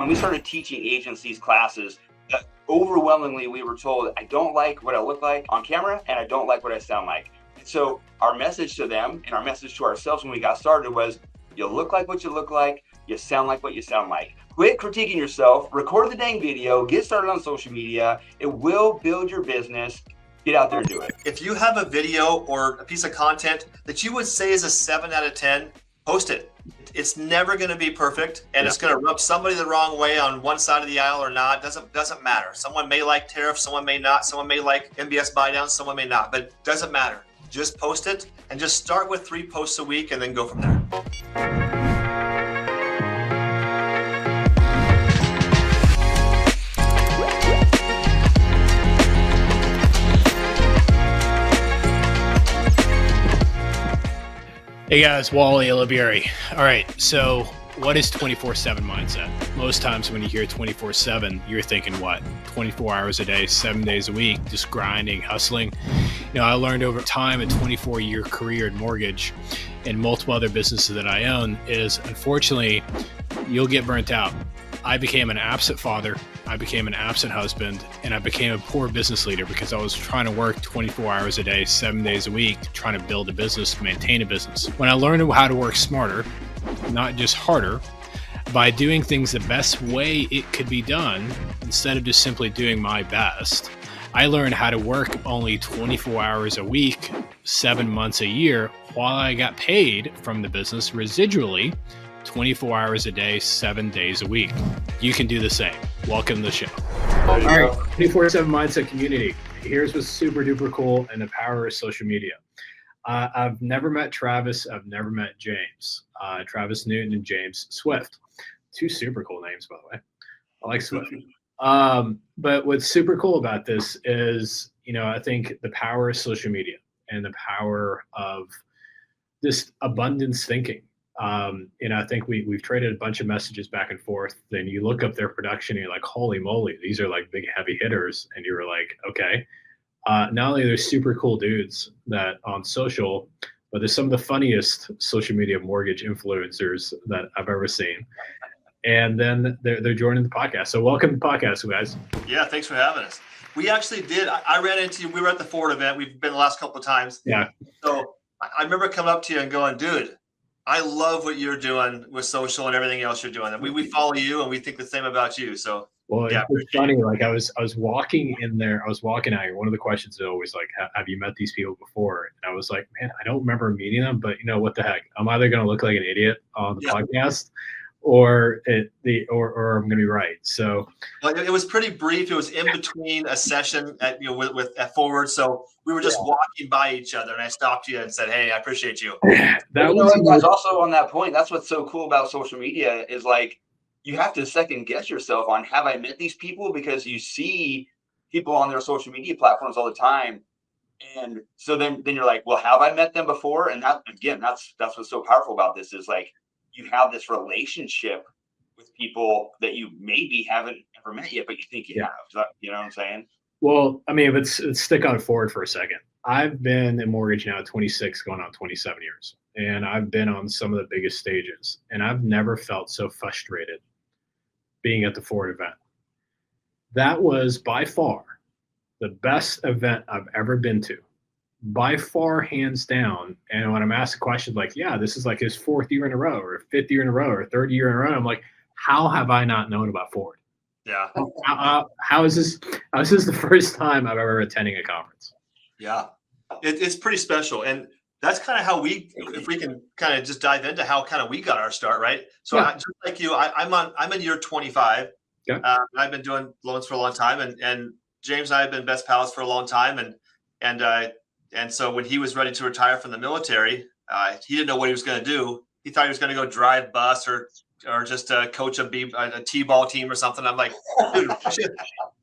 When we started teaching agents these classes, overwhelmingly we were told, I don't like what I look like on camera and I don't like what I sound like. And so our message to them and our message to ourselves when we got started was, you look like what you look like, you sound like what you sound like. Quit critiquing yourself, record the dang video, get started on social media. It will build your business. Get out there and do it. If you have a video or a piece of content that you would say is a 7 out of 10, post it. It's never going to be perfect, and it's going to rub somebody the wrong way on one side of the aisle or not. Doesn't matter. Someone may like tariffs, someone may not. Someone may like MBS buy downs, someone may not. But it doesn't matter. Just post it and just start with 3 posts a week and then go from there. Hey guys, Wally, Olivieri. All right, so what is 24/7 mindset? Most times when you hear 24/7, you're thinking what? 24 hours a day, 7 days a week, just grinding, hustling. I learned over time, a 24-year career in mortgage and multiple other businesses that I own is, unfortunately, you'll get burnt out. I became an absent father, I became an absent husband, and I became a poor business leader because I was trying to work 24 hours a day, 7 days a week, trying to build a business, maintain a business. When I learned how to work smarter, not just harder, by doing things the best way it could be done, instead of just simply doing my best, I learned how to work only 24 hours a week, 7 months a year, while I got paid from the business residually 24 hours a day, 7 days a week. You can do the same. Welcome to the show. All right, 24/7 Mindset community. Here's what's super duper cool and the power of social media. I've never met Travis. I've never met James. Travis Newton and James Swift. 2 super cool names, by the way. I like Swift. But what's super cool about this is, I think the power of social media and the power of this abundance thinking. I think we've traded a bunch of messages back and forth. Then you look up their production and you're like, holy moly, these are like big heavy hitters. And you were like, okay. Not only are they super cool dudes that on social, but they're some of the funniest social media mortgage influencers that I've ever seen. And then they're joining the podcast. So welcome to the podcast, guys. Yeah, thanks for having us. We actually did. I ran into you. We were at the Ford event. We've been the last couple of times. Yeah. So I remember coming up to you and going, dude, I love what you're doing with social and everything else you're doing. And we follow you and we think the same about you. So yeah, it's funny. Like I was walking in there. I was walking out here. One of the questions is always like, have you met these people before? And I was like, man, I don't remember meeting them, but what the heck? I'm either going to look like an idiot on the podcast or I'm going to be right. So it was pretty brief. It was in between a session at Forward. So we were just walking by each other, and I stopped you and said, "Hey, I appreciate you." That was also on that point. That's what's so cool about social media is like you have to second guess yourself on, have I met these people? Because you see people on their social media platforms all the time. And so then you're like, well, have I met them before? And that's what's so powerful about this is like, you have this relationship with people that you maybe haven't ever met yet, but you think you have. You know what I'm saying? Well, I mean, let's stick on Forward for a second. I've been in mortgage now 26, going on 27 years. And I've been on some of the biggest stages. And I've never felt so frustrated being at the Forward event. That was by far the best event I've ever been to. By far, hands down. And when I'm asked questions like, this is like his 4th year in a row or 5th year in a row or 3rd year in a row, I'm like, how have I not known about Forward? Yeah. How is this the first time I've ever attending a conference? Yeah. It's pretty special. And that's kind of how if we can kind of just dive into how kind of we got our start, right? So just like you, I'm in year 25. Okay. I've been doing loans for a long time, and James and I have been best pals for a long time. And so when he was ready to retire from the military, he didn't know what he was going to do. He thought he was going to go drive bus or just coach a T-ball team or something. I'm like, dude, why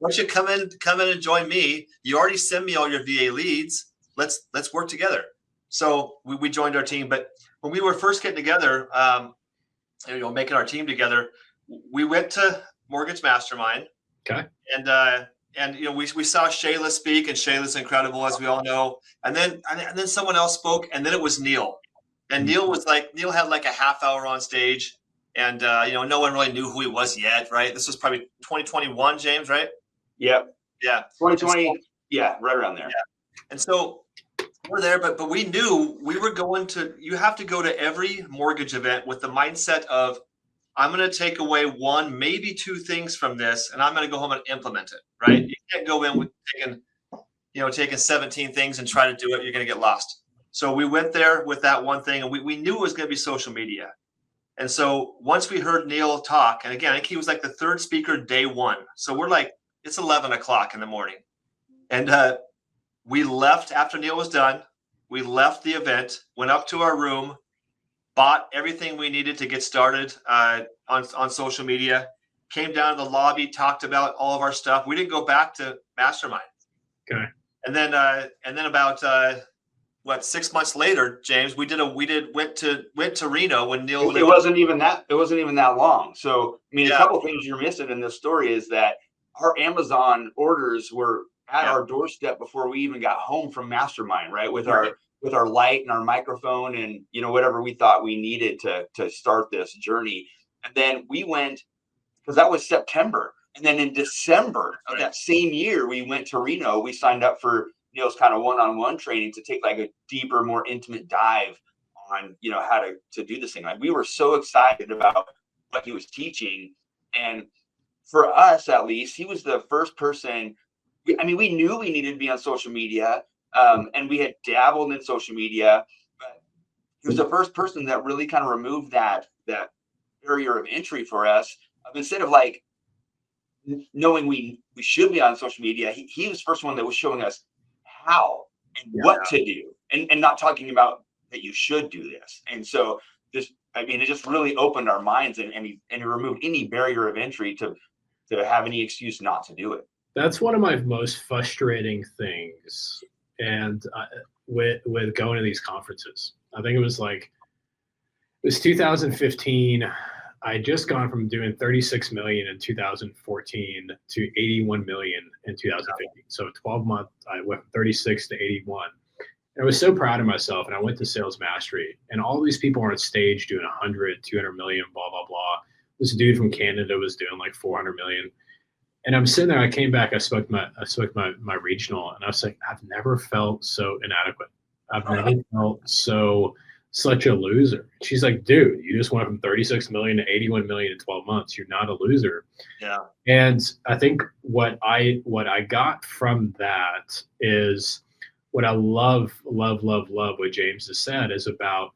don't you come in and join me? You already send me all your VA leads. Let's work together. So we joined our team. But when we were first getting together, making our team together, we went to Mortgage Mastermind. Okay. And we saw Shayla speak, and Shayla's incredible, as we all know. And then someone else spoke, and then it was Neil. And Neil had like a half hour on stage, And no one really knew who he was yet, right? This was probably 2021, James, right? Yep. Yeah. 2020. Yeah, right around there. Yeah. And so we're there, but we knew we were you have to go to every mortgage event with the mindset of, I'm going to take away one, maybe two things from this, and I'm going to go home and implement it, right? You can't go in with taking 17 things and try to do it. You're going to get lost. So we went there with that one thing, and we knew it was going to be social media. And so once we heard Neil talk, and again, I think he was like the third speaker day one. So we're like, it's 11 o'clock in the morning. And we left after Neil was done. We left the event, went up to our room, bought everything we needed to get started on social media, came down to the lobby, talked about all of our stuff. We didn't go back to Mastermind. Okay. And then about 6 months later, James, went to Reno when Neil. It wasn't even that long. So I mean, a couple things you're missing in this story is that our Amazon orders were at our doorstep before we even got home from Mastermind, right? With our light and our microphone and whatever we thought we needed to start this journey. And then we went, because that was September. And then in December of that same year, we went to Reno. We signed up for Neil's kind of one-on-one training to take like a deeper, more intimate dive on, how to do this thing. Like, we were so excited about what he was teaching. And for us, at least, he was the first person. We knew we needed to be on social media, and we had dabbled in social media, but he was the first person that really kind of removed that barrier of entry for us. Instead of like knowing we should be on social media, he was the first one that was showing us how and what to do, and not talking about that you should do this. And so it just really opened our minds, and it removed any barrier of entry to have any excuse not to do it. That's one of my most frustrating things, and with going to these conferences. I think it was 2015. I had just gone from doing 36 million in 2014 to 81 million in 2015. So 12 months, I went from 36 to 81. And I was so proud of myself, and I went to Sales Mastery, and all these people were on stage doing 100, 200 million, blah, blah, blah. This dude from Canada was doing like 400 million. And I'm sitting there, I came back, I spoke my regional, and I was like, I've never felt so inadequate. I've never felt such a loser. She's like, dude, you just went from 36 million to 81 million in 12 months. You're not a loser. Yeah. And I think what I got from that is what I love what James has said is about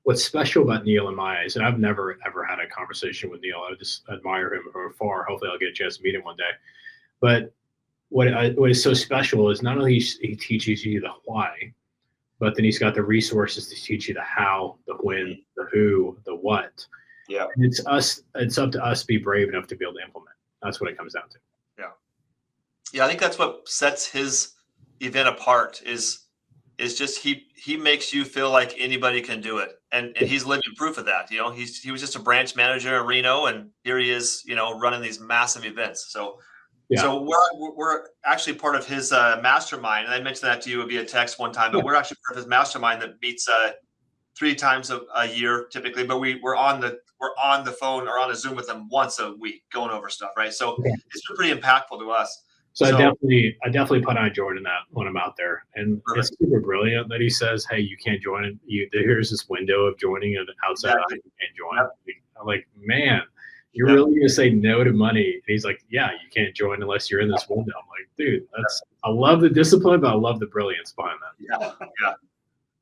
what's special about Neil in my eyes. And I've never, ever had a conversation with Neil. I just admire him from afar. Hopefully I'll get a chance to meet him one day. But what is so special is not only he teaches you the why, but then he's got the resources to teach you the how, the when, the who, the what. Yeah. And it's up to us to be brave enough to be able to implement. That's what it comes down to. Yeah. Yeah, I think that's what sets his event apart is just he makes you feel like anybody can do it. And he's living proof of that. He was just a branch manager in Reno, and here he is, running these massive events. So So we're actually part of his mastermind, and I mentioned that to you via text one time. But we're actually part of his mastermind that meets 3 times a year typically. But we're on the phone or on a Zoom with them once a week, going over stuff, right? So it's been pretty impactful to us. So I definitely put on Jordan that when I'm out there, and it's super brilliant that he says, "Hey, you can't join it. Here's this window of joining it outside. You can't join." I'm like, man. You're really going to say no to money? And he's like, yeah, you can't join unless you're in this window. I'm like, dude, I love the discipline, but I love the brilliance behind that.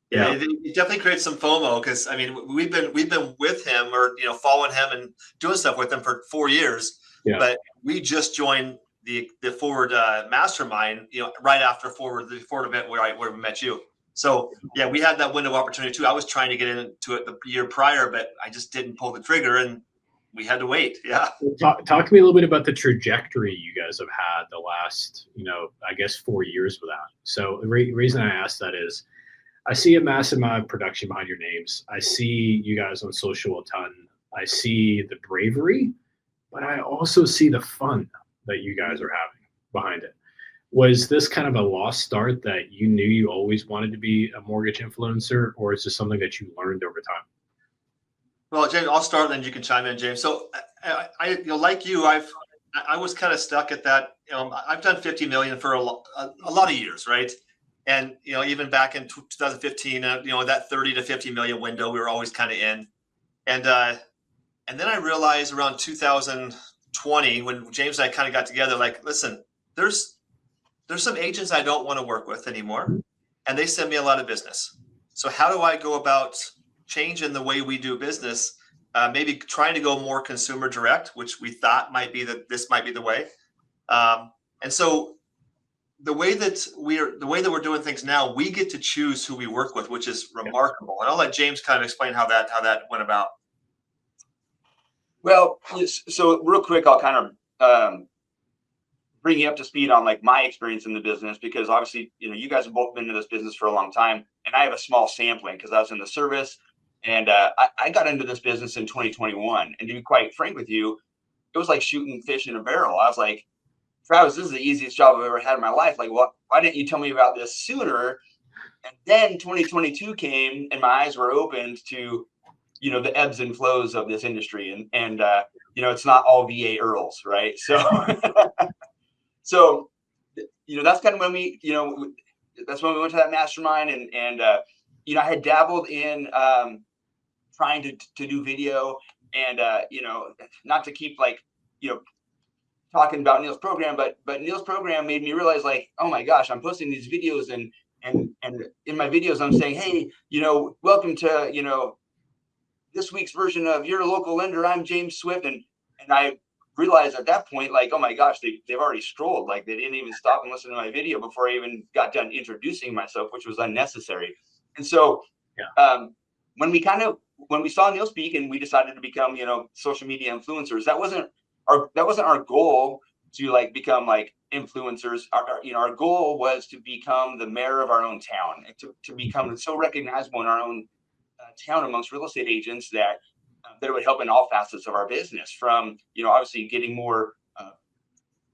Yeah. It definitely creates some FOMO because we've been with him or following him and doing stuff with him for 4 years. Yeah. But we just joined the Forward Mastermind, right after the Forward event where we met you. So yeah, we had that window of opportunity too. I was trying to get into it the year prior, but I just didn't pull the trigger and we had to wait. Yeah. Talk to me a little bit about the trajectory you guys have had the last, I guess 4 years with that. So the reason I asked that is I see a massive amount of production behind your names. I see you guys on social a ton. I see the bravery, but I also see the fun that you guys are having behind it. Was this kind of a lost start that you knew you always wanted to be a mortgage influencer, or is this something that you learned over time? Well, James, I'll start, and then you can chime in, James. So, I like you, I was kind of stuck at that. I've done 50 million for a lot of years, right? And even back in 2015, that 30 to 50 million window, we were always kind of in. And then I realized around 2020, when James and I kind of got together, like, listen, there's some agents I don't want to work with anymore, and they send me a lot of business. So how do I go about changing the way we do business? Maybe trying to go more consumer direct, which we thought this might be the way. And so the way that we're doing things now, we get to choose who we work with, which is remarkable. And I'll let James kind of explain how that went about. Well, so real quick, I'll kind of bring you up to speed on like my experience in the business, because obviously, you guys have both been in this business for a long time, and I have a small sampling because I was in the service, and I got into this business in 2021. And to be quite frank with you, it was like shooting fish in a barrel. I was like, Travis, this is the easiest job I've ever had in my life. Like, why didn't you tell me about this sooner? And then 2022 came, and my eyes were opened to the ebbs and flows of this industry, and it's not all VA Earls, right? So so that's kind of when we that's when we went to that mastermind, and I had dabbled in trying to do video, and not to keep like talking about Neil's program, but Neil's program made me realize, like, oh my gosh, I'm posting these videos, and in my videos I'm saying, hey, welcome to this week's version of Your Local Lender. I'm James Swift. And I realized at that point, like, oh my gosh, they've already strolled. Like, they didn't even stop and listen to my video before I even got done introducing myself, which was unnecessary. And so when we saw Neil speak and we decided to become, social media influencers, that wasn't our goal to like become like influencers. Our goal was to become the mayor of our own town, and to become so recognizable in our own town amongst real estate agents that it would help in all facets of our business, from obviously getting more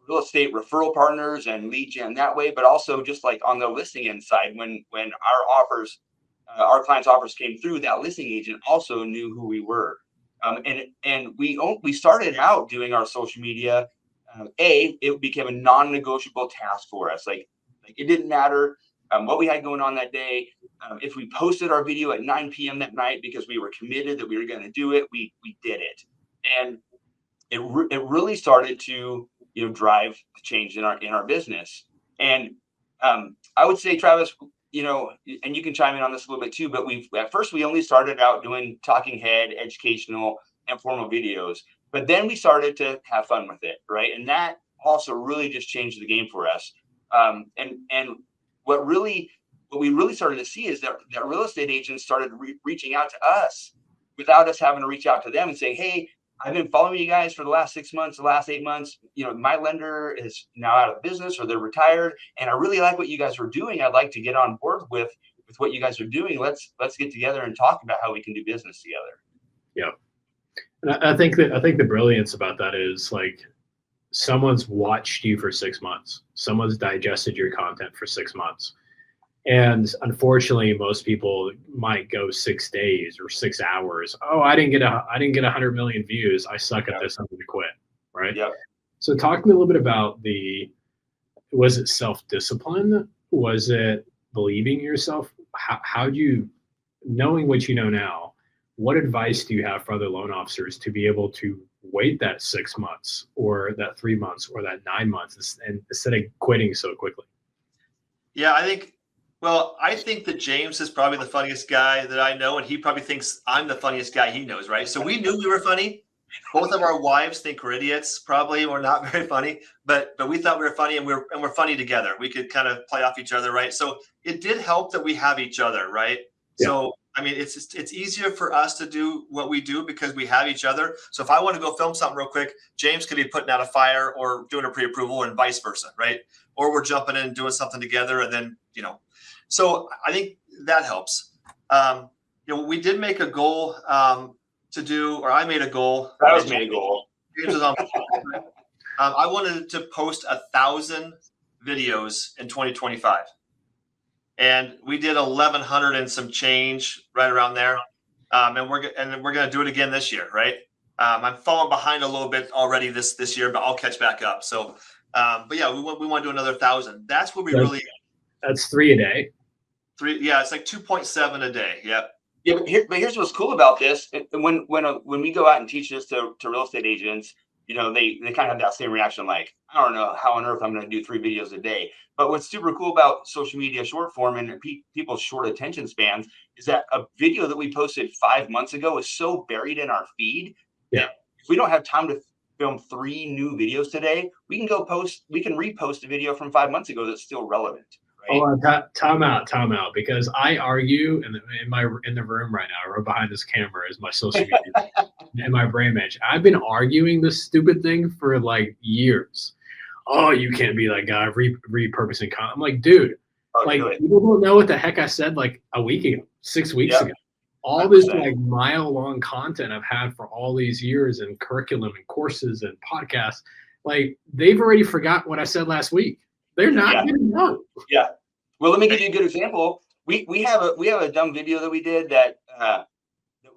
real estate referral partners and lead gen that way, but also just like on the listing end side, when our clients' offers came through, that listing agent also knew who we were. And we started out doing our social media. It became a non-negotiable task for us. Like it didn't matter what we had going on that day. If we posted our video at 9 p.m. that night because we were committed that we were going to do it, we did it. And it really started to drive the change in our business. And I would say, Travis, and you can chime in on this a little bit too, but at first we only started out doing talking head, educational, and formal videos. But then we started to have fun with it, right? And that also really just changed the game for us. And what we really started to see is that real estate agents started reaching out to us without us having to reach out to them and say, hey, I've been following you guys for the last 6 months, the last 8 months. My lender is now out of business or they're retired, and I really like what you guys are doing. I'd like to get on board with what you guys are doing. Let's get together and talk about how we can do business together. Yeah. And I think the brilliance about that is, like, someone's watched you for 6 months. Someone's digested your content for 6 months. And unfortunately, most people might go 6 days or 6 hours. Oh, I didn't get 100 million views. I suck at this. I'm going to quit. Right. Yeah. So talk to me a little bit about was it self-discipline? Was it believing in yourself? How do you, knowing what you know now, what advice do you have for other loan officers to be able to wait that 6 months or that 3 months or that 9 months and instead of quitting so quickly? Yeah, I think that James is probably the funniest guy that I know, and he probably thinks I'm the funniest guy he knows, right? So we knew we were funny. Both of our wives think we're idiots. Probably we're not very funny, but we thought we were funny, and we're funny together. We could kind of play off each other, right? So it did help that we have each other, right? Yeah. So I mean, it's easier for us to do what we do because we have each other. So if I want to go film something real quick, James could be putting out a fire or doing a pre-approval, and vice versa, right? Or we're jumping in and doing something together, and then So I think that helps. We did make a goal to do, or I made a goal. Travis made a goal. I wanted to post 1,000 videos in 2025, and we did 1,100 and some change, right around there. and we're going to do it again this year, right? I'm falling behind a little bit already this year, but I'll catch back up. So, but yeah, we want to do another 1,000. That's what we really. That's 3 a day. 3, yeah, it's like 2.7 a day. Yep. Yeah, but here's what's cool about this. When we go out and teach this to real estate agents, they kind of have that same reaction, like, I don't know how on earth I'm going to do 3 videos a day. But what's super cool about social media short form and people's short attention spans is that a video that we posted 5 months ago is so buried in our feed. Yeah. If we don't have time to film 3 new videos today, we can repost a video from 5 months ago that's still relevant. Right? Hold on, time out, because I argue in the room right now, right behind this camera is my social media and my brain image. I've been arguing this stupid thing for like years. Oh, you can't be that guy repurposing content. I'm like, dude, people don't know what the heck I said like a week ago, 6 weeks ago. All 100%. This like mile-long content I've had for all these years and curriculum and courses and podcasts, like they've already forgot what I said last week. They're not going to know. Yeah. Well, let me give you a good example. We have a dumb video that we did that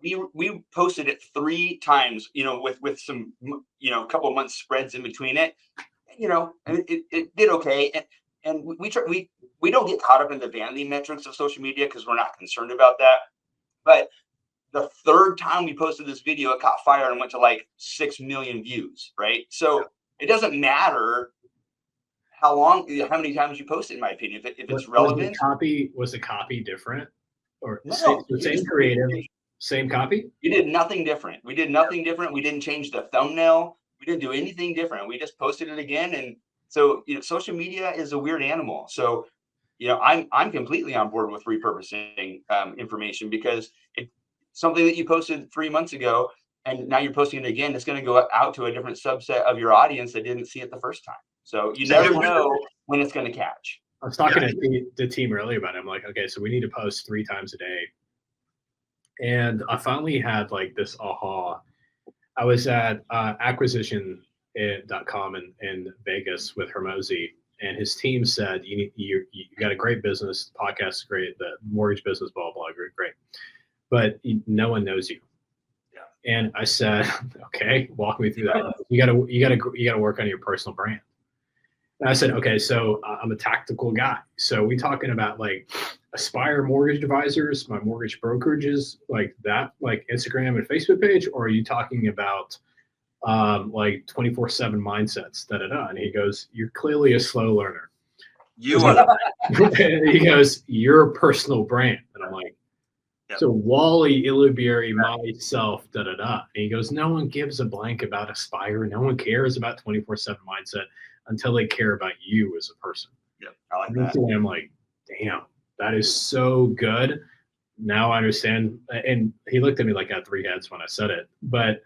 we posted it 3 times, with some, a couple of months spreads in between it, and it did okay. And we don't get caught up in the vanity metrics of social media because we're not concerned about that. But the 3rd time we posted this video, it caught fire and went to like 6 million views, right? So it doesn't matter how many times you post it, in my opinion. If it's relevant. Was the copy different? Or no, the same creative, same copy? We did nothing different. We didn't change the thumbnail. We didn't do anything different. We just posted it again. And so, social media is a weird animal. So, I'm completely on board with repurposing information, because it's something that you posted 3 months ago and now you're posting it again. It's going to go out to a different subset of your audience that didn't see it the first time. So you never know when it's going to catch. I was talking to the team earlier about it. I'm like, okay, so we need to post 3 times a day. And I finally had like this aha. I was at acquisition.com in Vegas with Hermosi, and his team said, you got a great business, the podcast is great, the mortgage business, blah, blah, great. But no one knows you. Yeah. And I said, okay, walk me through that. You gotta work on your personal brand. And I said, okay, so I'm a tactical guy. So we talking about like Aspire mortgage advisors, my mortgage brokerages, like that, like Instagram and Facebook page, or are you talking about like 24/7 mindsets, And he goes, you're clearly a slow learner. You are. He goes, you're a personal brand. And I'm like, yep. So Wally, Illubieri, myself, And he goes, no one gives a blank about Aspire. No one cares about 24/7 mindset until they care about you as a person. Yeah, I like that. And I'm like, damn, that is so good. Now I understand. And he looked at me like I had 3 heads when I said it. But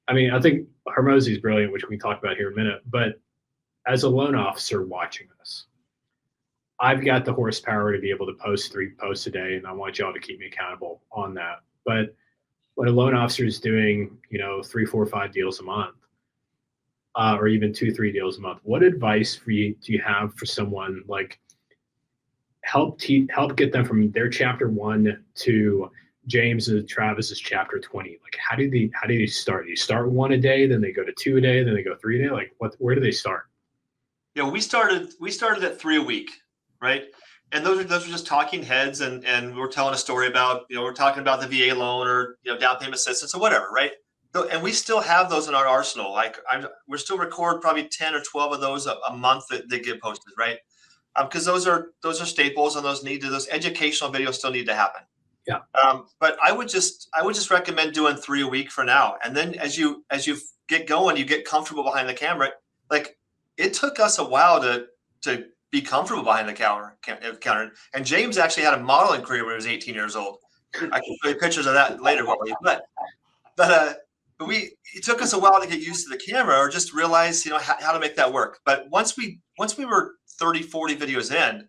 I mean, I think Hermosi is brilliant, which we can talk about here in a minute. But as a loan officer watching this, I've got the horsepower to be able to post 3 posts a day, and I want y'all to keep me accountable on that. But when a loan officer is doing, 3, 4, 5 deals a month, or even 2, 3 deals a month, what advice do you have for someone like help get them from their chapter 1 to James and Travis's chapter 20? Like, how do they start? Do you start 1 a day, then they go to 2 a day, then they go 3 a day? Like, where do they start? Yeah, we started at 3 a week, right? And those are just talking heads, and we're telling a story about, we're talking about the VA loan or down payment assistance or whatever, right? And we still have those in our arsenal. Like we're still record probably 10 or 12 of those a month that get posted, right? Because those are staples, and those educational videos still need to happen. Yeah. But I would just recommend doing 3 a week for now, and then as you get going, you get comfortable behind the camera. Like, it took us a while to be comfortable behind the counter. And James actually had a modeling career when he was 18 years old. I can show you pictures of that later, Wally. But it took us a while to get used to the camera, or just realize, how to make that work. But once we were 30, 40 videos in,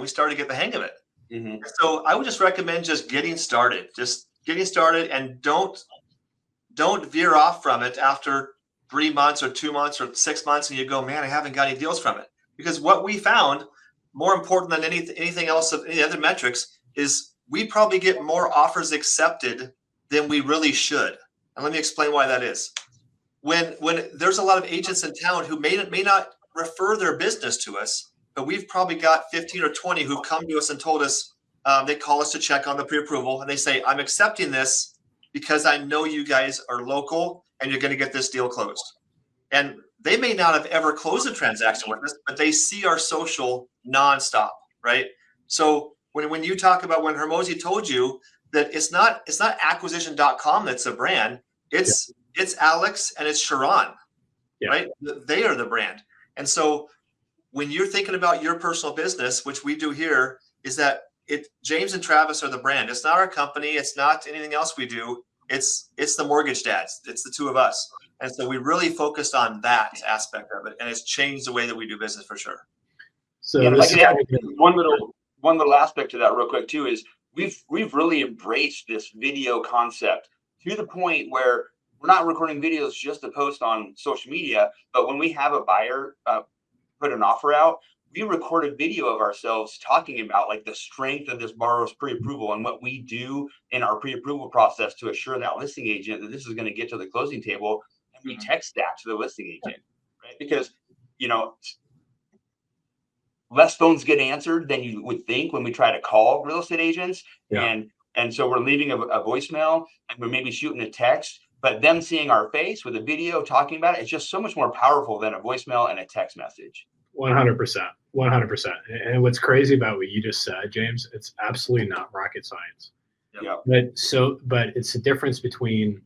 we started to get the hang of it. Mm-hmm. So I would just recommend just getting started, and don't veer off from it after 3 months or 2 months or 6 months, and you go, man, I haven't got any deals from it. Because what we found, more important than anything else of any other metrics, is we probably get more offers accepted than we really should. And let me explain why that is. When there's a lot of agents in town who may not refer their business to us, but we've probably got 15 or 20 who've come to us and told us, they call us to check on the pre-approval, and they say, I'm accepting this because I know you guys are local and you're going to get this deal closed. And they may not have ever closed a transaction with us, but they see our social nonstop, right? So when you talk about when Hermosi told you that it's not acquisition.com that's a brand, it's Alex and it's Sharon, right? They are the brand. And so when you're thinking about your personal business, which we do here, is that James and Travis are the brand. It's not our company. It's not anything else we do. It's the mortgage dads. It's the two of us. And so we really focused on that aspect of it, and it's changed the way that we do business for sure. So if I could add one little aspect to that real quick too is we've really embraced this video concept to the point where we're not recording videos just to post on social media, but when we have a buyer put an offer out, we record a video of ourselves talking about like the strength of this borrower's pre-approval and what we do in our pre-approval process to assure that listing agent that this is going to get to the closing table. And we text that to the listing agent, right? Because, you know, less phones get answered than you would think when we try to call real estate agents. And so we're leaving a voicemail and we're maybe shooting a text, but them seeing our face with a video talking about it, it's just so much more powerful than a voicemail and a text message. 100%. 100%. And what's crazy about what you just said, James, it's absolutely not rocket science. Yeah. But it's the difference between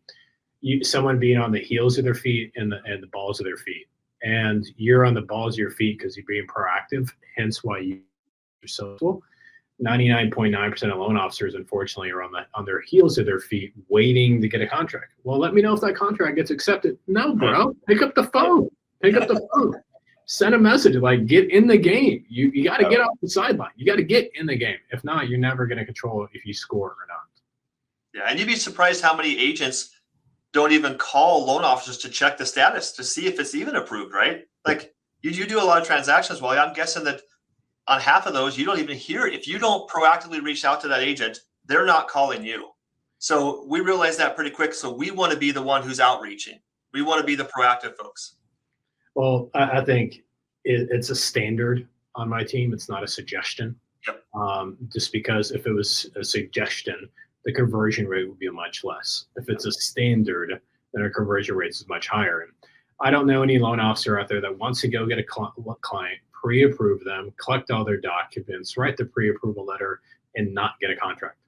someone being on the heels of their feet and the balls of their feet. And you're on the balls of your feet because you're being proactive, hence why you're social. 99.9% of loan officers, unfortunately, are on their heels of their feet waiting to get a contract. Well, let me know if that contract gets accepted. No, bro. Pick up the phone. Send a message, like, get in the game. You got to get off the sideline. You got to get in the game. If not, you're never going to control if you score or not. Yeah, and you'd be surprised how many agents don't even call loan officers to check the status to see if it's even approved, right? Like, you do a lot of transactions, Wally. I'm guessing that on half of those, you don't even hear it. If you don't proactively reach out to that agent, they're not calling you. So we realized that pretty quick. So we want to be the one who's outreaching. We want to be the proactive folks. Well, I think it's a standard on my team. It's not a suggestion. Yep. Just because if it was a suggestion, the conversion rate would be much less. If it's a standard, then our conversion rate is much higher. And I don't know any loan officer out there that wants to go get a client, pre-approve them, collect all their documents, write the pre-approval letter, and not get a contract.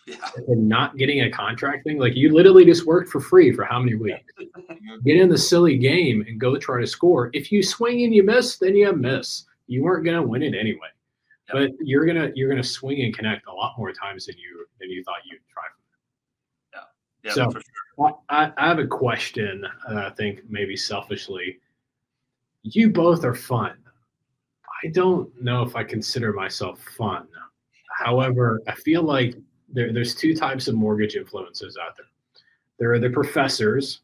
Yeah. And not getting a contract thing, like you literally just worked for free for how many weeks? Get in the silly game and go try to score. If you swing and you miss, then you miss. You weren't gonna win it anyway. Yep. But you're gonna swing and connect a lot more times than you thought you'd try for. Yeah. So for sure. I have a question. I think maybe selfishly, you both are fun. I don't know if I consider myself fun. However, I feel like there's two types of mortgage influencers out there. There are the professors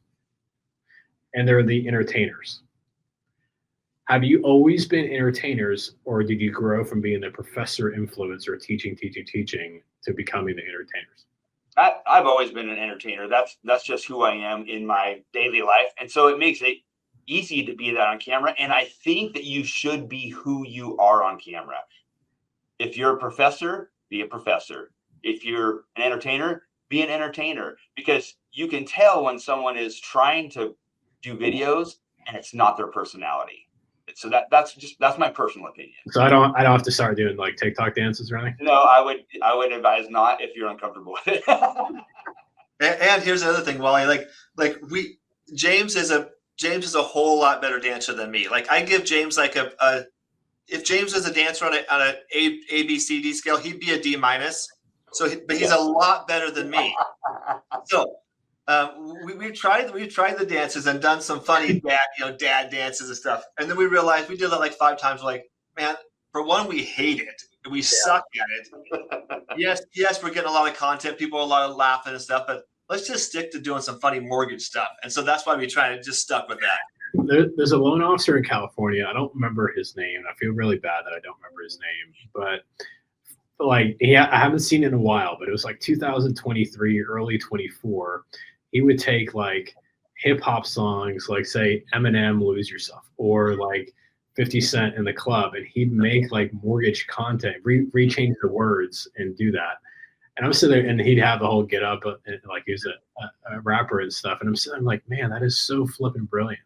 and there are the entertainers. Have you always been entertainers, or did you grow from being the professor influencer, teaching to becoming the entertainers? I've always been an entertainer. That's just who I am in my daily life. And so it makes it easy to be that on camera. And I think that you should be who you are on camera. If you're a professor, be a professor. If you're an entertainer, be an entertainer, because you can tell when someone is trying to do videos and it's not their personality. So that's my personal opinion. So I don't have to start doing like TikTok dances or anything? No, I would advise not if you're uncomfortable with it. And here's the other thing, Wally, James is a whole lot better dancer than me. Like, I give James like if James was a dancer on a ABCD scale, he'd be a D-. But he's a lot better than me. So we've tried the dances and done some funny dad dances and stuff. And then we realized we did that like 5 times. We're like, man, for one, we hate it. We suck at it. Yes, we're getting a lot of content. People are a lot of laughing and stuff, but let's just stick to doing some funny mortgage stuff. And so that's why we try to just stuck with that. There's a loan officer in California. I don't remember his name. I feel really bad that I don't remember his name. But like I haven't seen it in a while, but it was like 2023, early 24. He would take like hip hop songs, like say Eminem, "Lose Yourself," or like 50 Cent in the club, and he'd make like mortgage content, rechange the words, and do that. And I'm sitting there, and he'd have the whole get up, and like he was a rapper and stuff. And I'm like, man, that is so flipping brilliant.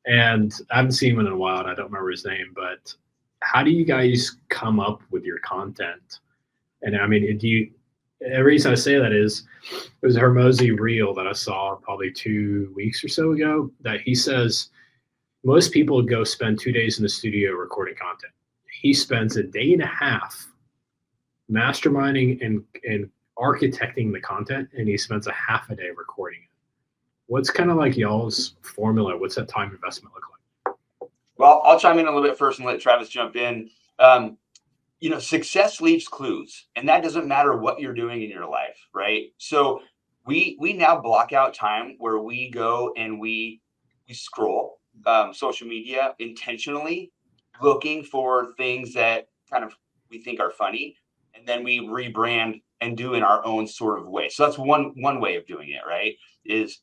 And I haven't seen him in a while, and I don't remember his name. But how do you guys come up with your content? And I mean, do you? The reason I say that is it was a Hermosi reel that I saw probably 2 weeks or so ago that he says most people go spend 2 days in the studio recording content. He spends a day and a half masterminding and architecting the content, and he spends a half a day recording it. What's kind of like y'all's formula? What's that time investment look like? Well, I'll chime in a little bit first and let Travis jump in. Success leaves clues, and that doesn't matter what you're doing in your life, right? So we now block out time where we go and we scroll social media intentionally, looking for things that kind of we think are funny, and then we rebrand and do in our own sort of way. So that's one way of doing it, right? Is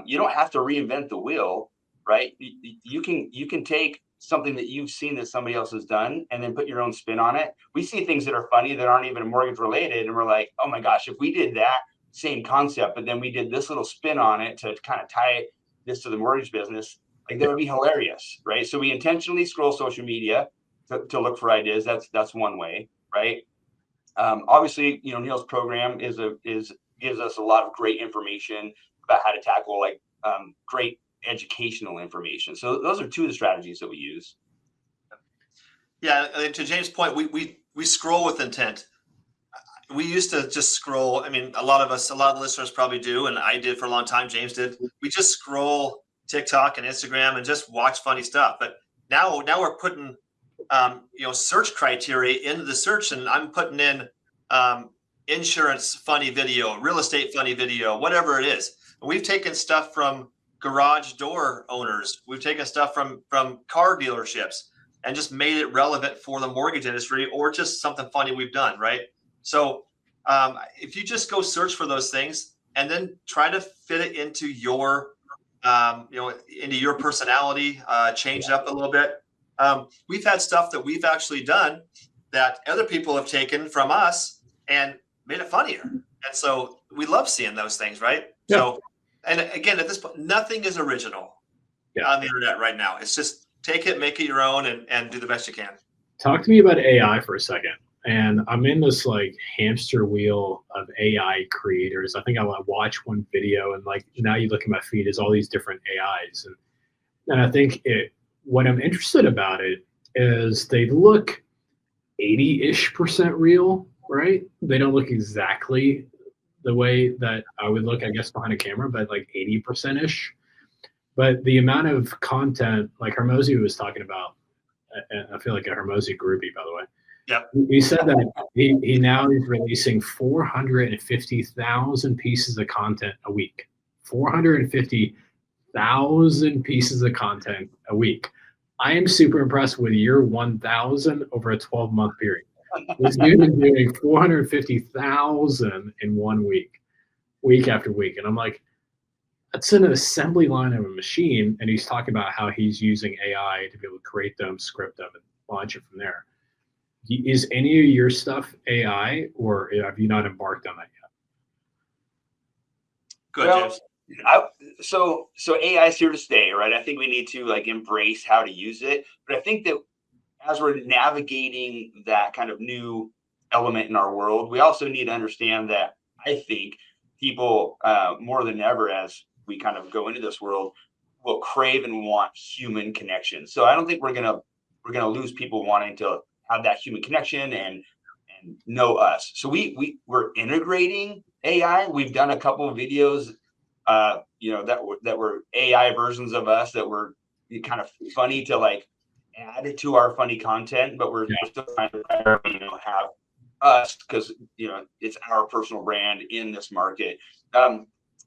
you don't have to reinvent the wheel, right? You can take something that you've seen that somebody else has done and then put your own spin on it. We see things that are funny that aren't even mortgage related, and we're like, oh my gosh, if we did that same concept, but then we did this little spin on it to kind of tie this to the mortgage business, like that would be hilarious, right? So we intentionally scroll social media to look for ideas. That's one way, right? Obviously, Neil's program gives us a lot of great information about how to tackle like great educational information. So those are two of the strategies that we use. Yeah, to James' point, we scroll with intent. We used to just scroll. I mean, a lot of the listeners probably do, and I did for a long time. James did. We just scroll TikTok and Instagram and just watch funny stuff. But now we're putting search criteria into the search, and I'm putting in insurance funny video, real estate funny video, whatever it is. And we've taken stuff from garage door owners. We've taken stuff from car dealerships and just made it relevant for the mortgage industry, or just something funny we've done, right? So if you just go search for those things and then try to fit it into your into your personality, change it up a little bit. We've had stuff that we've actually done that other people have taken from us and made it funnier. And so we love seeing those things, right? Yeah. So, and again, at this point, nothing is original on the internet right now. It's just take it, make it your own, and do the best you can. Talk to me about AI for a second. And I'm in this like hamster wheel of AI creators. I think I watch one video, and like now you look at my feed, is all these different AIs. And I think what I'm interested about it is they look 80-ish% real, right? They don't look exactly the way that I would look, I guess, behind a camera, but like 80%-ish. But the amount of content, like Hermosi was talking about, and I feel like a Hermosi groupie, by the way. Yep. He said that he now is releasing 450,000 pieces of content a week. 450,000 pieces of content a week. I am super impressed with your 1,000 over a 12-month period. This dude is doing 450,000 in 1 week, week after week. And I'm like, that's an assembly line of a machine. And he's talking about how he's using AI to be able to create them, script them, and launch it from there. Is any of your stuff AI, or have you not embarked on that yet? Good, James. So AI is here to stay, right? I think we need to like embrace how to use it. But I think that as we're navigating that kind of new element in our world, we also need to understand that I think people more than ever, as we kind of go into this world, will crave and want human connection. So I don't think we're gonna lose people wanting to have that human connection and know us. So we're integrating AI. We've done a couple of videos, that were AI versions of us that were kind of funny to like add it to our funny content, but we're still trying to have us because it's our personal brand in this market.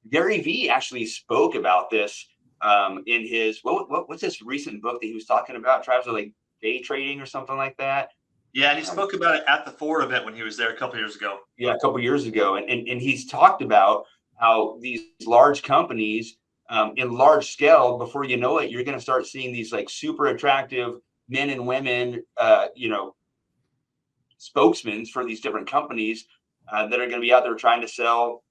Gary Vee actually spoke about this in his what's this recent book that he was talking about, Travis, like day trading or something like that. Yeah, and he spoke about it at the Ford event when he was there a couple of years ago. Yeah, a couple of years ago, and he's talked about how these large companies, in large scale, before you know it, you're going to start seeing these like super attractive men and women, spokesmen for these different companies that are going to be out there trying to sell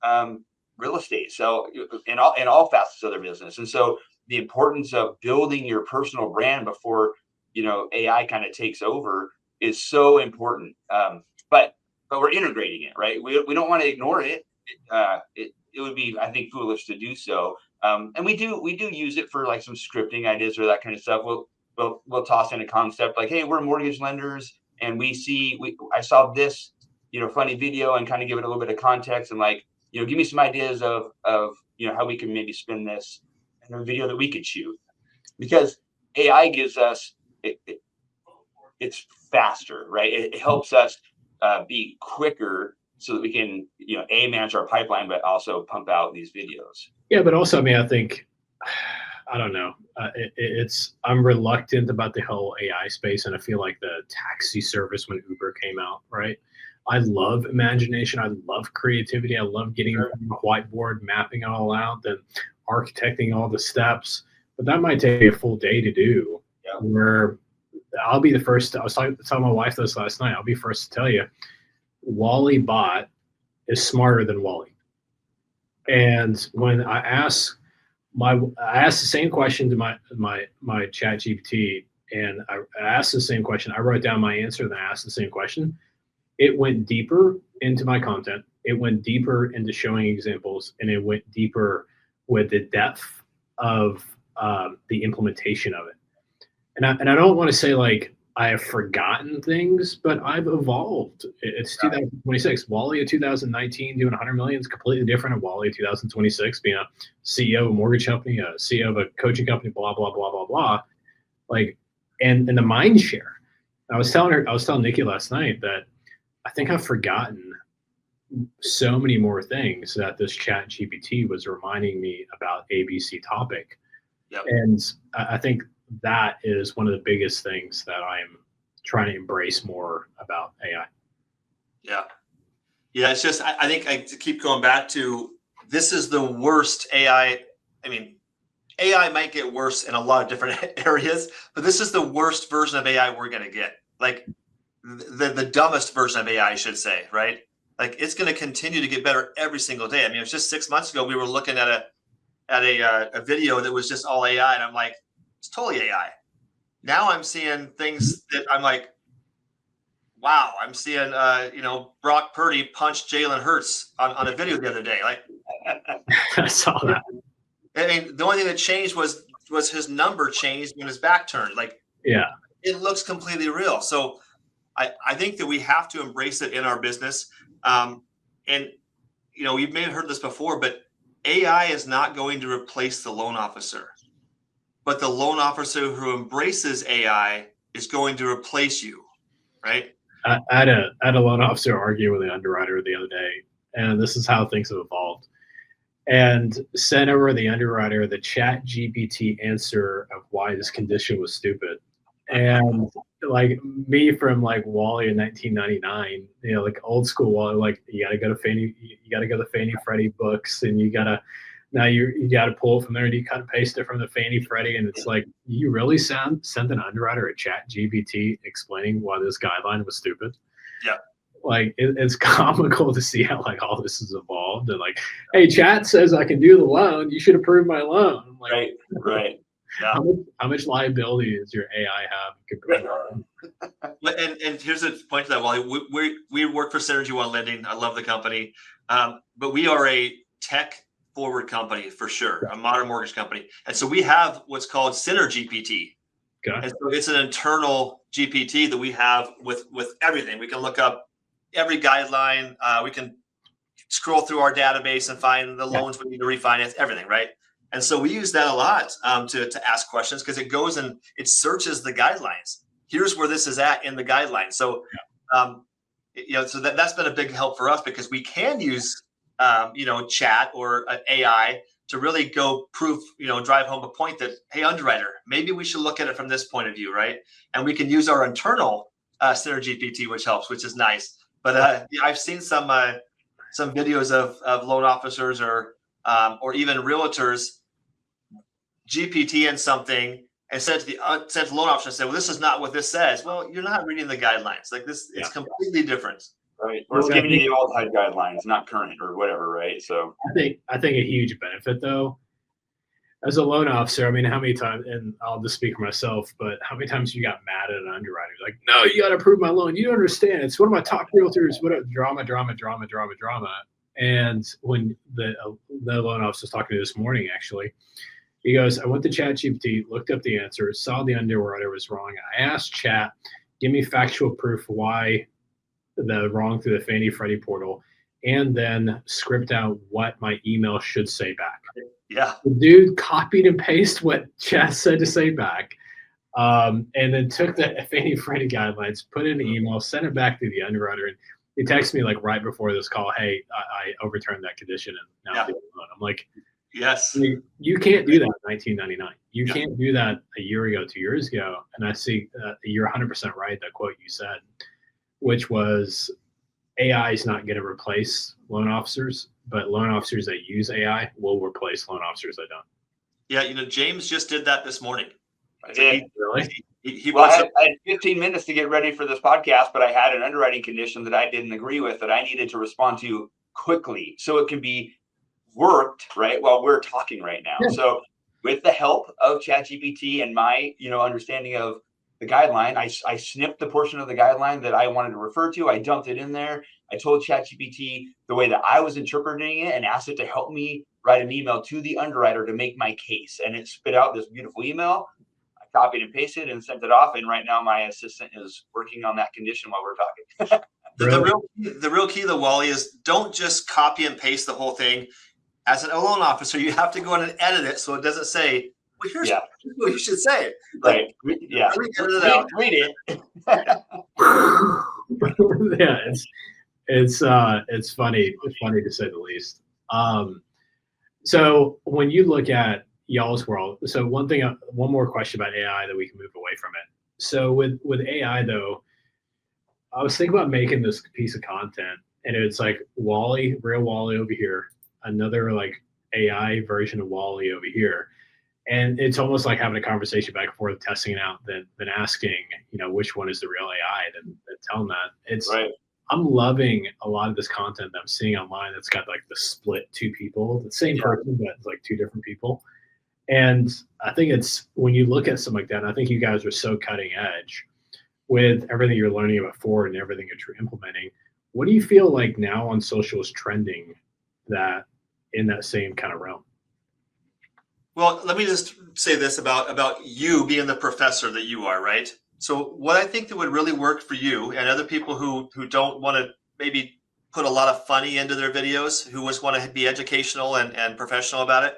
real estate, sell in all facets of their business. And so the importance of building your personal brand before AI kind of takes over is so important. But we're integrating it, right? We don't want to ignore it. It would be, I think, foolish to do so. And we do use it for like some scripting ideas or that kind of stuff. We'll toss in a concept like, hey, we're mortgage lenders, and I saw this funny video, and kind of give it a little bit of context, and like give me some ideas of how we can maybe spin this in a video that we could shoot, because AI gives us it's faster, right? It helps us be quicker so that we can manage our pipeline, but also pump out these videos. Yeah, but also, I mean, I think, I don't know. I'm reluctant about the whole AI space, and I feel like the taxi service when Uber came out, right? I love imagination. I love creativity. I love getting on a whiteboard, mapping it all out, and architecting all the steps. But that might take a full day to do. Yeah. Where I'll be the first. I was telling my wife this last night. I'll be first to tell you, Wally bot is smarter than Wally. And when I asked the same question to my chat GPT, and I asked the same question. I wrote down my answer, then I asked the same question. It went deeper into my content. It went deeper into showing examples, and it went deeper with the depth of the implementation of it. And I don't want to say like I have forgotten things, but I've evolved. It's 2026. Wally of 2019 doing 100 million is completely different than Wally of 2026 being a CEO of a mortgage company, a CEO of a coaching company, blah, blah, blah, blah, blah. Like, and the mind share. I was telling Nikki last night that I think I've forgotten so many more things that this chat GPT was reminding me about ABC topic. Yep. And I think that is one of the biggest things that I'm trying to embrace more about AI. Yeah. It's just, I think I keep going back to, this is the worst AI. I mean, AI might get worse in a lot of different areas, but this is the worst version of AI we're going to get. Like the dumbest version of AI, I should say, right? Like it's going to continue to get better every single day. I mean, it was just 6 months ago, we were looking at a video that was just all AI, and I'm like, it's totally AI. Now I'm seeing things that I'm like, wow, I'm seeing, Brock Purdy punch Jalen Hurts on a video the other day. Like, I saw that. I mean, the only thing that changed was his number changed when his back turned. Like, yeah, it looks completely real. So I think that we have to embrace it in our business. And, you may have heard this before, but AI is not going to replace the loan officer. But the loan officer who embraces AI is going to replace you, right? I had a loan officer argue with an underwriter the other day, and this is how things have evolved. And sent over the underwriter the chat GPT answer of why this condition was stupid. And like me from like Wally in 1999, like old school Wally, like you gotta go to Fannie Freddie books, and you gotta pull it from there, and you cut and paste it from the Fannie Freddie, and it's like, you really sent an underwriter a chat GPT explaining why this guideline was stupid? Yeah. Like it's comical to see how like all this has evolved, and like, hey, chat says I can do the loan, you should approve my loan. I'm like, right. Yeah. How much liability does your AI have? And here's the point to that, Wally. We work for Synergy One Lending. I love the company, but we are a tech forward company for sure, a modern mortgage company, and so we have what's called Synergy GPT. Okay. And so it's an internal GPT that we have with everything. We can look up every guideline. We can scroll through our database and find the loans we need to refinance, everything, right? And so we use that a lot to ask questions, because it goes and it searches the guidelines. Here's where this is at in the guidelines. So, so that's been a big help for us, because we can use, chat or AI to really go prove, drive home a point that, hey, underwriter, maybe we should look at it from this point of view, right? And we can use our internal Synergy GPT, which helps, which is nice. But yeah, I've seen some videos of loan officers or even realtors GPT in something and said to the loan officer, said, "Well, this is not what this says." Well, you're not reading the guidelines. Like this, it's completely different. Right. Or it's giving you the old HUD guidelines, not current or whatever, right? So I think a huge benefit though, as a loan officer, I mean, how many times, and I'll just speak for myself, but how many times you got mad at an underwriter? Like, no, you got to approve my loan. You don't understand. It's one of my top realtors. What a drama. And when the loan officer was talking to me this morning, actually, he goes, I went to ChatGPT, looked up the answers, saw the underwriter was wrong. I asked Chat, give me factual proof why the wrong through the Fannie Freddie portal, and then script out what my email should say back. Yeah. The dude copied and pasted what Chat said to say back, and then took the Fannie Freddie guidelines, put it in an email, sent it back to the underwriter, and he texted me like right before this call, hey, I overturned that condition and now I'm like, yes, you can't do that in 1999. You can't do that a year ago, 2 years ago. And I see you're 100% right, that quote you said, which was AI is not going to replace loan officers, but loan officers that use AI will replace loan officers that don't. Yeah, James just did that this morning. I did. Really? I had 15 minutes to get ready for this podcast, but I had an underwriting condition that I didn't agree with that I needed to respond to quickly so it can be worked right while we're talking right now. Yeah. So with the help of ChatGPT and my understanding of the guideline, I snipped the portion of the guideline that I wanted to refer to. I dumped it in there. I told ChatGPT the way that I was interpreting it and asked it to help me write an email to the underwriter to make my case. And it spit out this beautiful email. I copied and pasted and sent it off. And right now my assistant is working on that condition while we're talking. The real key though, Wally, is don't just copy and paste the whole thing. As a loan officer, you have to go in and edit it so it doesn't say, well, here's what you should say. Right. Yeah. Read it. Yeah, it's funny. It's funny to say the least. So when you look at y'all's world, so one more question about AI that we can move away from it. So with AI though, I was thinking about making this piece of content, and it's like Wally, real Wally over here, another like AI version of Wally over here. And it's almost like having a conversation back and forth, testing it out, than asking, which one is the real AI, than telling that. It's right. I'm loving a lot of this content that I'm seeing online that's got like the split two people, the same person, but it's like two different people. And I think it's, when you look at something like that, and I think you guys are so cutting edge with everything you're learning about Ford and everything you're implementing. What do you feel like now on social is trending that in that same kind of realm? Well, let me just say this about you being the professor that you are, right? So what I think that would really work for you and other people who don't want to maybe put a lot of funny into their videos, who just want to be educational and professional about it,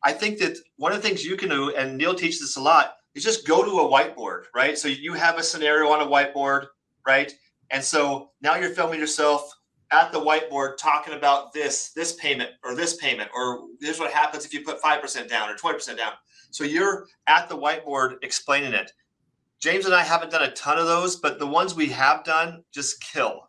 I think that one of the things you can do, and Neil teaches this a lot, is just go to a whiteboard, right? So you have a scenario on a whiteboard, right? And so now you're filming yourself at the whiteboard talking about this payment, or here's what happens if you put 5% down or 20% down. So you're at the whiteboard explaining it. James and I haven't done a ton of those, but the ones we have done just kill.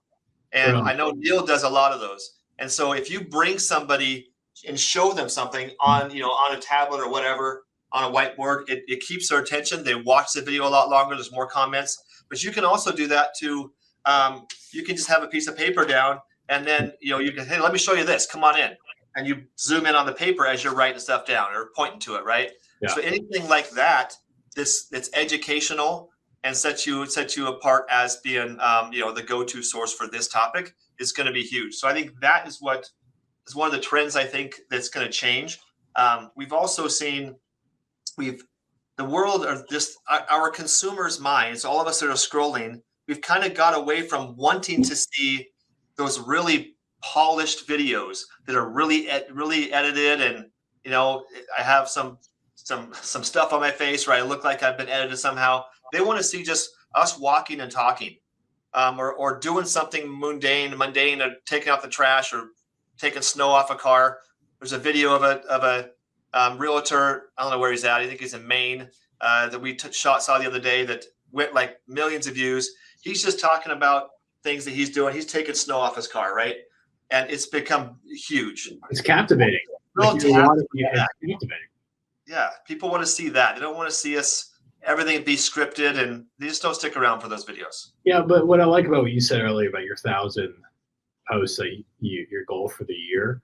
And I know Neil does a lot of those. And so if you bring somebody and show them something on a tablet or whatever, on a whiteboard, it keeps their attention. They watch the video a lot longer. There's more comments. But you can also do that too. You can just have a piece of paper down, and then you can, hey, let me show you this. Come on in, and you zoom in on the paper as you're writing stuff down or pointing to it, right? Yeah. So anything like that, that's educational and sets you apart as being the go-to source for this topic is going to be huge. So I think that is what is one of the trends I think that's going to change. We've also seen the world, or just our consumers' minds, all of us that are scrolling, we've kind of got away from wanting to see those really polished videos that are really edited. And, I have some stuff on my face where I look like I've been edited somehow. They want to see just us walking and talking, or doing something mundane, or taking out the trash or taking snow off a car. There's a video of a realtor. I don't know where he's at. I think he's in Maine, that we saw the other day, that went like millions of views. He's just talking about things that he's doing. He's taking snow off his car, right? And it's become huge. It's captivating. Real It's captivating. Yeah, people want to see that. They don't want to see us everything be scripted, and they just don't stick around for those videos. Yeah, but what I like about what you said earlier about your 1,000 posts, that your goal for the year,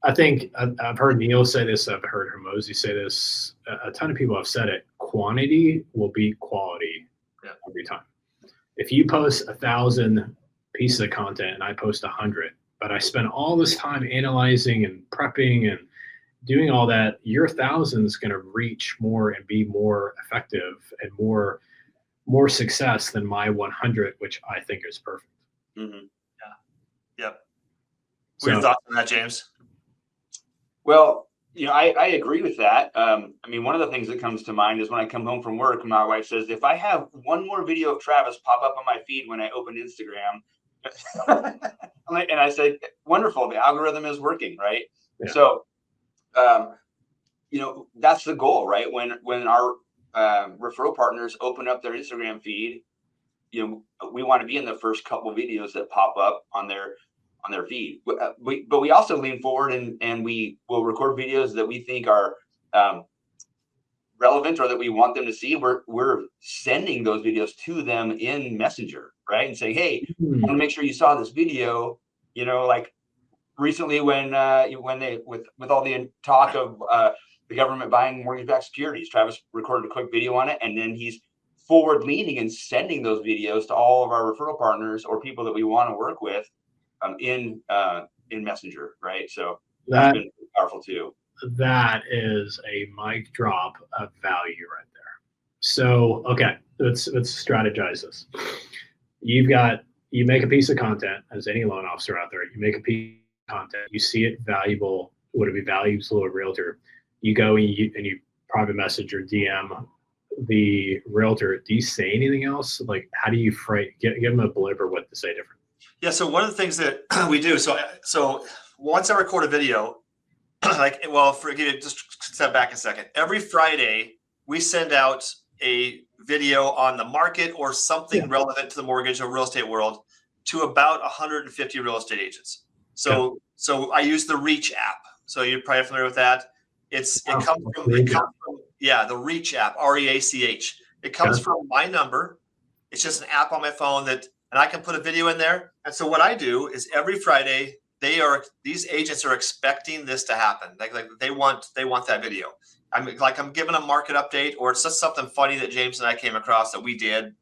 I think I've heard Neil say this. I've heard Hermosi say this. A ton of people have said it. Quantity will beat quality every time. If you post 1,000 pieces of content and I post 100, but I spend all this time analyzing and prepping and doing all that, your 1,000 is going to reach more and be more effective and more success than my 100, which I think is perfect. Mm-hmm. Yeah. Yep. What are your thoughts on that, James? Well, I agree with that. I mean, one of the things that comes to mind is when I come home from work, my wife says, if I have one more video of Travis pop up on my feed when I open Instagram, and I said, wonderful, the algorithm is working, right? Yeah. So, that's the goal, right? When our referral partners open up their Instagram feed, we want to be in the first couple of videos that pop up on their feed. But we also lean forward and we will record videos that we think are relevant or that we want them to see. We're sending those videos to them in Messenger, right? And say, hey, I want to make sure you saw this video. Like recently when they with all the talk of the government buying mortgage-backed securities, Travis recorded a quick video on it, and then he's forward-leaning and sending those videos to all of our referral partners or people that we want to work with in Messenger, right? So that's been powerful too. That is a mic drop of value right there. So, okay, let's strategize this. You make a piece of content, as any loan officer out there, you make a piece of content, you see it valuable, would it be valuable to a realtor? You go and you private message or DM the realtor. Do you say anything else? Like, how do you give them a blip or what to say different? Yeah, so one of the things that we do, so once I record a video, just step back a second. Every Friday, we send out a video on the market or something relevant to the mortgage or real estate world to about 150 real estate agents. So I use the Reach app. So you're probably familiar with that. It comes from the Reach app, REACH. It comes from my number. It's just an app on my phone and I can put a video in there. And so what I do is every Friday, these agents are expecting this to happen. Like they want that video. I'm giving a market update, or it's just something funny that James and I came across that we did,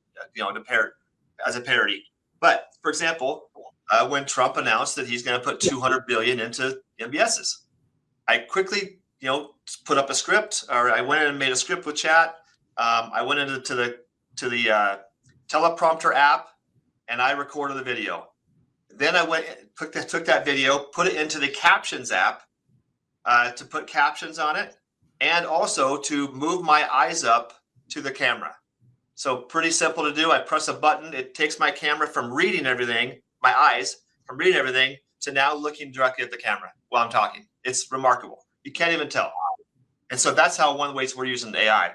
as a parody. But for example, when Trump announced that he's going to put $200 billion into MBSs, I quickly, put up a script, or I went in and made a script with chat. I went into the teleprompter app and I recorded the video. Then I took that video, put it into the captions app to put captions on it, and also to move my eyes up to the camera. So pretty simple to do. I press a button. It takes my camera from reading everything, my eyes from reading everything, to now looking directly at the camera while I'm talking. It's remarkable. You can't even tell. And so that's how one of the ways we're using AI.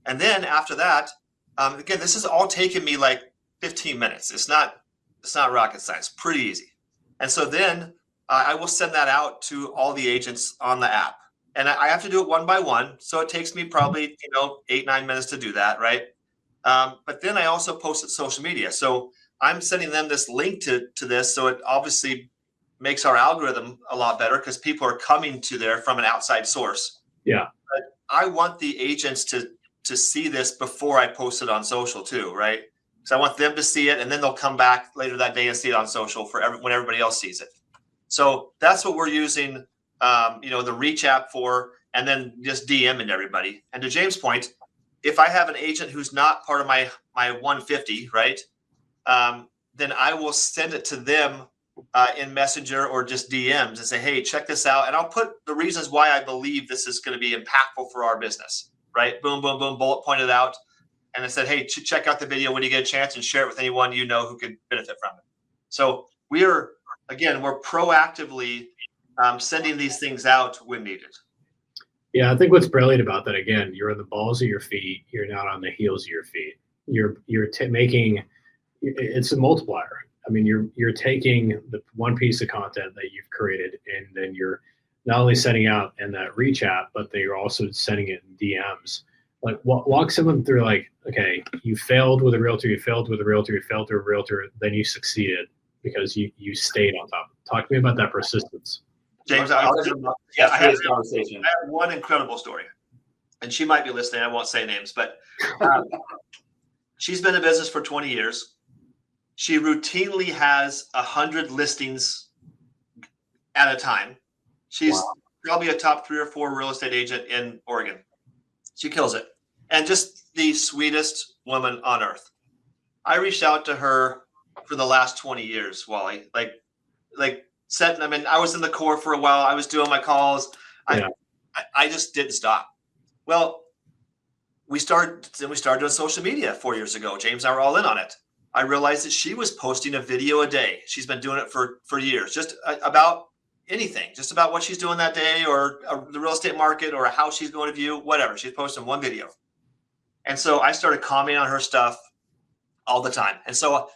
And then after that, again, this has all taken me like 15 minutes. It's not rocket science, pretty easy. And so then I will send that out to all the agents on the app. And I have to do it one by one. So it takes me probably, 8-9 minutes to do that, right? But then I also post it to social media. So I'm sending them this link to this. So it obviously makes our algorithm a lot better because people are coming to there from an outside source. Yeah. But I want the agents to see this before I post it on social too, right? So I want them to see it, and then they'll come back later that day and see it on social when everybody else sees it. So that's what we're using, the Reach app for, and then just DMing everybody. And to James' point, if I have an agent who's not part of my 150, right, then I will send it to them in Messenger or just DMs and say, hey, check this out. And I'll put the reasons why I believe this is going to be impactful for our business, right? Boom, boom, boom, bullet pointed out. And I said, hey, check out the video when you get a chance and share it with anyone you know who could benefit from it. So we're proactively sending these things out when needed. Yeah, I think what's brilliant about that, again, you're on the balls of your feet. You're not on the heels of your feet. making, it's a multiplier. I mean, you're taking the one piece of content that you've created, and then you're not only sending out in that reach app, but then you're also sending it in DMs. Like, walk someone through, like, okay, you failed with a realtor, you failed with a realtor, you failed with a realtor, then you succeeded because you stayed on top. Talk to me about that persistence. James, I have one incredible story, and she might be listening. I won't say names, but she's been in business for 20 years. She routinely has 100 listings at a time. She's probably a top 3 or 4 real estate agent in Oregon. She kills it. And just the sweetest woman on earth. I reached out to her for the last 20 years, Wally. I was in the core for a while. I was doing my calls. I just didn't stop. Well, we started doing social media 4 years ago. James and I were all in on it. I realized that she was posting a video a day. She's been doing it for years, just about anything, just about what she's doing that day, or the real estate market, or a house she's going to view, whatever. She's posting one video. And so I started commenting on her stuff all the time. And so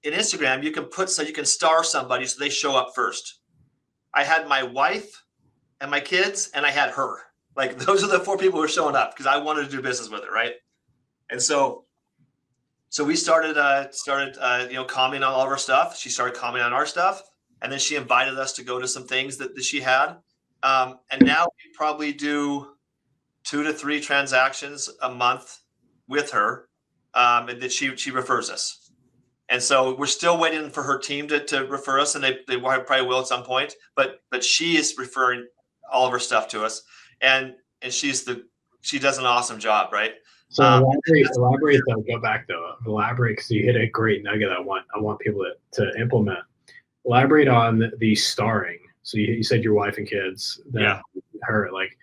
in Instagram, you can star somebody so they show up first. I had my wife and my kids, and I had her. Like, those are the 4 people who were showing up because I wanted to do business with her, right? And so we started commenting on all of her stuff. She started commenting on our stuff, and then she invited us to go to some things that she had. And now we probably do 2 to 3 transactions a month with her, and that she refers us. And so we're still waiting for her team to refer us, and they probably will at some point. But she is referring all of her stuff to us, and she does an awesome job, right? So elaborate though. Go back though. Elaborate, because you hit a great nugget. I want people to implement. Elaborate on the starring. So you said your wife and kids. Her, like,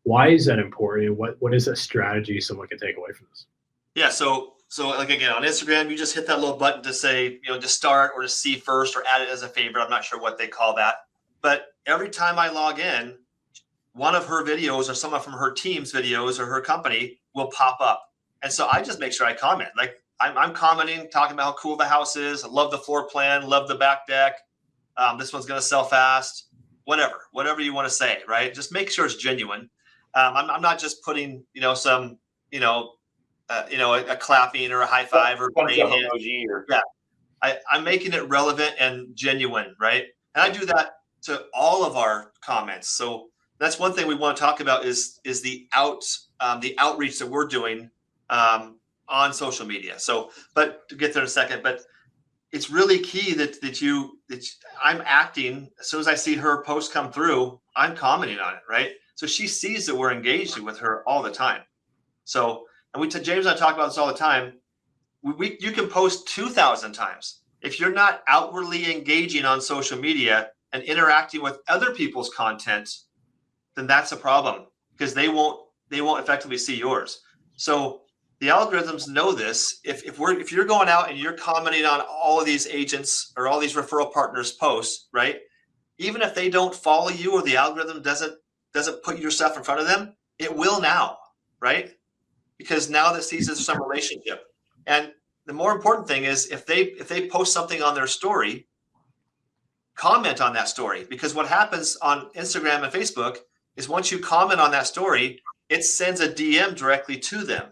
why is that important? What is a strategy someone can take away from this? Yeah. So like, again, on Instagram, you just hit that little button to say, to start or to see first or add it as a favorite. I'm not sure what they call that. But every time I log in, one of her videos or someone from her team's videos or her company will pop up. And so I just make sure I comment. Like, I'm commenting, talking about how cool the house is. I love the floor plan, love the back deck. This one's going to sell fast, whatever you want to say, right? Just make sure it's genuine. I'm not just putting, some, a clapping or a high five or emoji I'm making it relevant and genuine, right? And I do that to all of our comments. So that's one thing we want to talk about is the outreach that we're doing on social media. So, but to get there in a second, but it's really key that I'm acting as soon as I see her post come through, I'm commenting on it, right? So she sees that we're engaged with her all the time. So, and James and I talk about this all the time. You can post 2,000 times. If you're not outwardly engaging on social media and interacting with other people's content, then that's a problem, because they won't effectively see yours. So the algorithms know this. If you're going out and you're commenting on all of these agents or all these referral partners' posts, right? Even if they don't follow you or the algorithm doesn't put your stuff in front of them, it will now, right? Because now that sees there's some relationship. And the more important thing is if they post something on their story, comment on that story, because what happens on Instagram and Facebook is once you comment on that story, it sends a DM directly to them.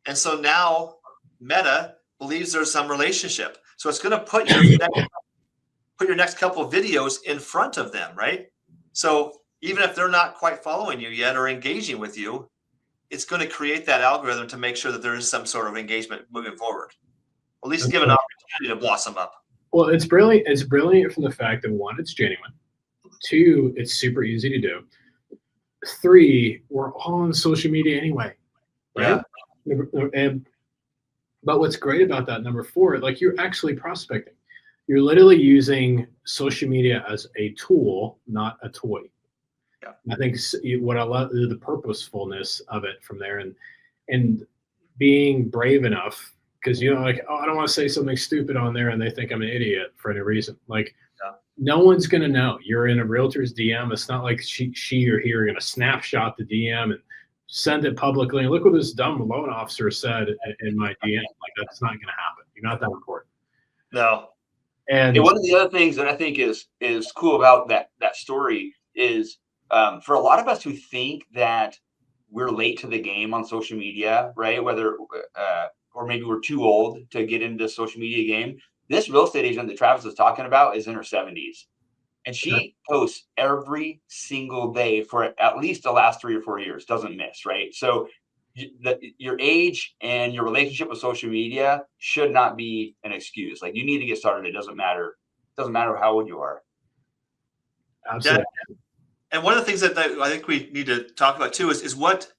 And so now Meta believes there's some relationship. So it's going to put your next couple of videos in front of them, right? So even if they're not quite following you yet or engaging with you, it's going to create that algorithm to make sure that there is some sort of engagement moving forward. At least give an opportunity to blossom up. Well, it's brilliant. It's brilliant from the fact that 1, it's genuine. 2, it's super easy to do. 3, we're all on social media anyway, right? Yeah. But what's great about that, number 4, like, you're actually prospecting. You're literally using social media as a tool, not a toy. Yeah. I think what I love is the purposefulness of it from there, and being brave enough, because like, I don't want to say something stupid on there and they think I'm an idiot for any reason. Like, no one's gonna know. You're in a realtor's DM. It's not like she or he are gonna snapshot the DM and send it publicly. And look what this dumb loan officer said in my DM. Like, that's not going to happen. You're not that important. No. And one of the other things that I think is cool about that story is for a lot of us who think that we're late to the game on social media, right? Whether or maybe we're too old to get into the social media game. This real estate agent that Travis was talking about is in her 70s. And she posts every single day for at least the last 3 or 4 years, doesn't miss, right? So your age and your relationship with social media should not be an excuse. Like, you need to get started. It doesn't matter. It doesn't matter how old you are. Absolutely. Yeah. And one of the things that I think we need to talk about too is what,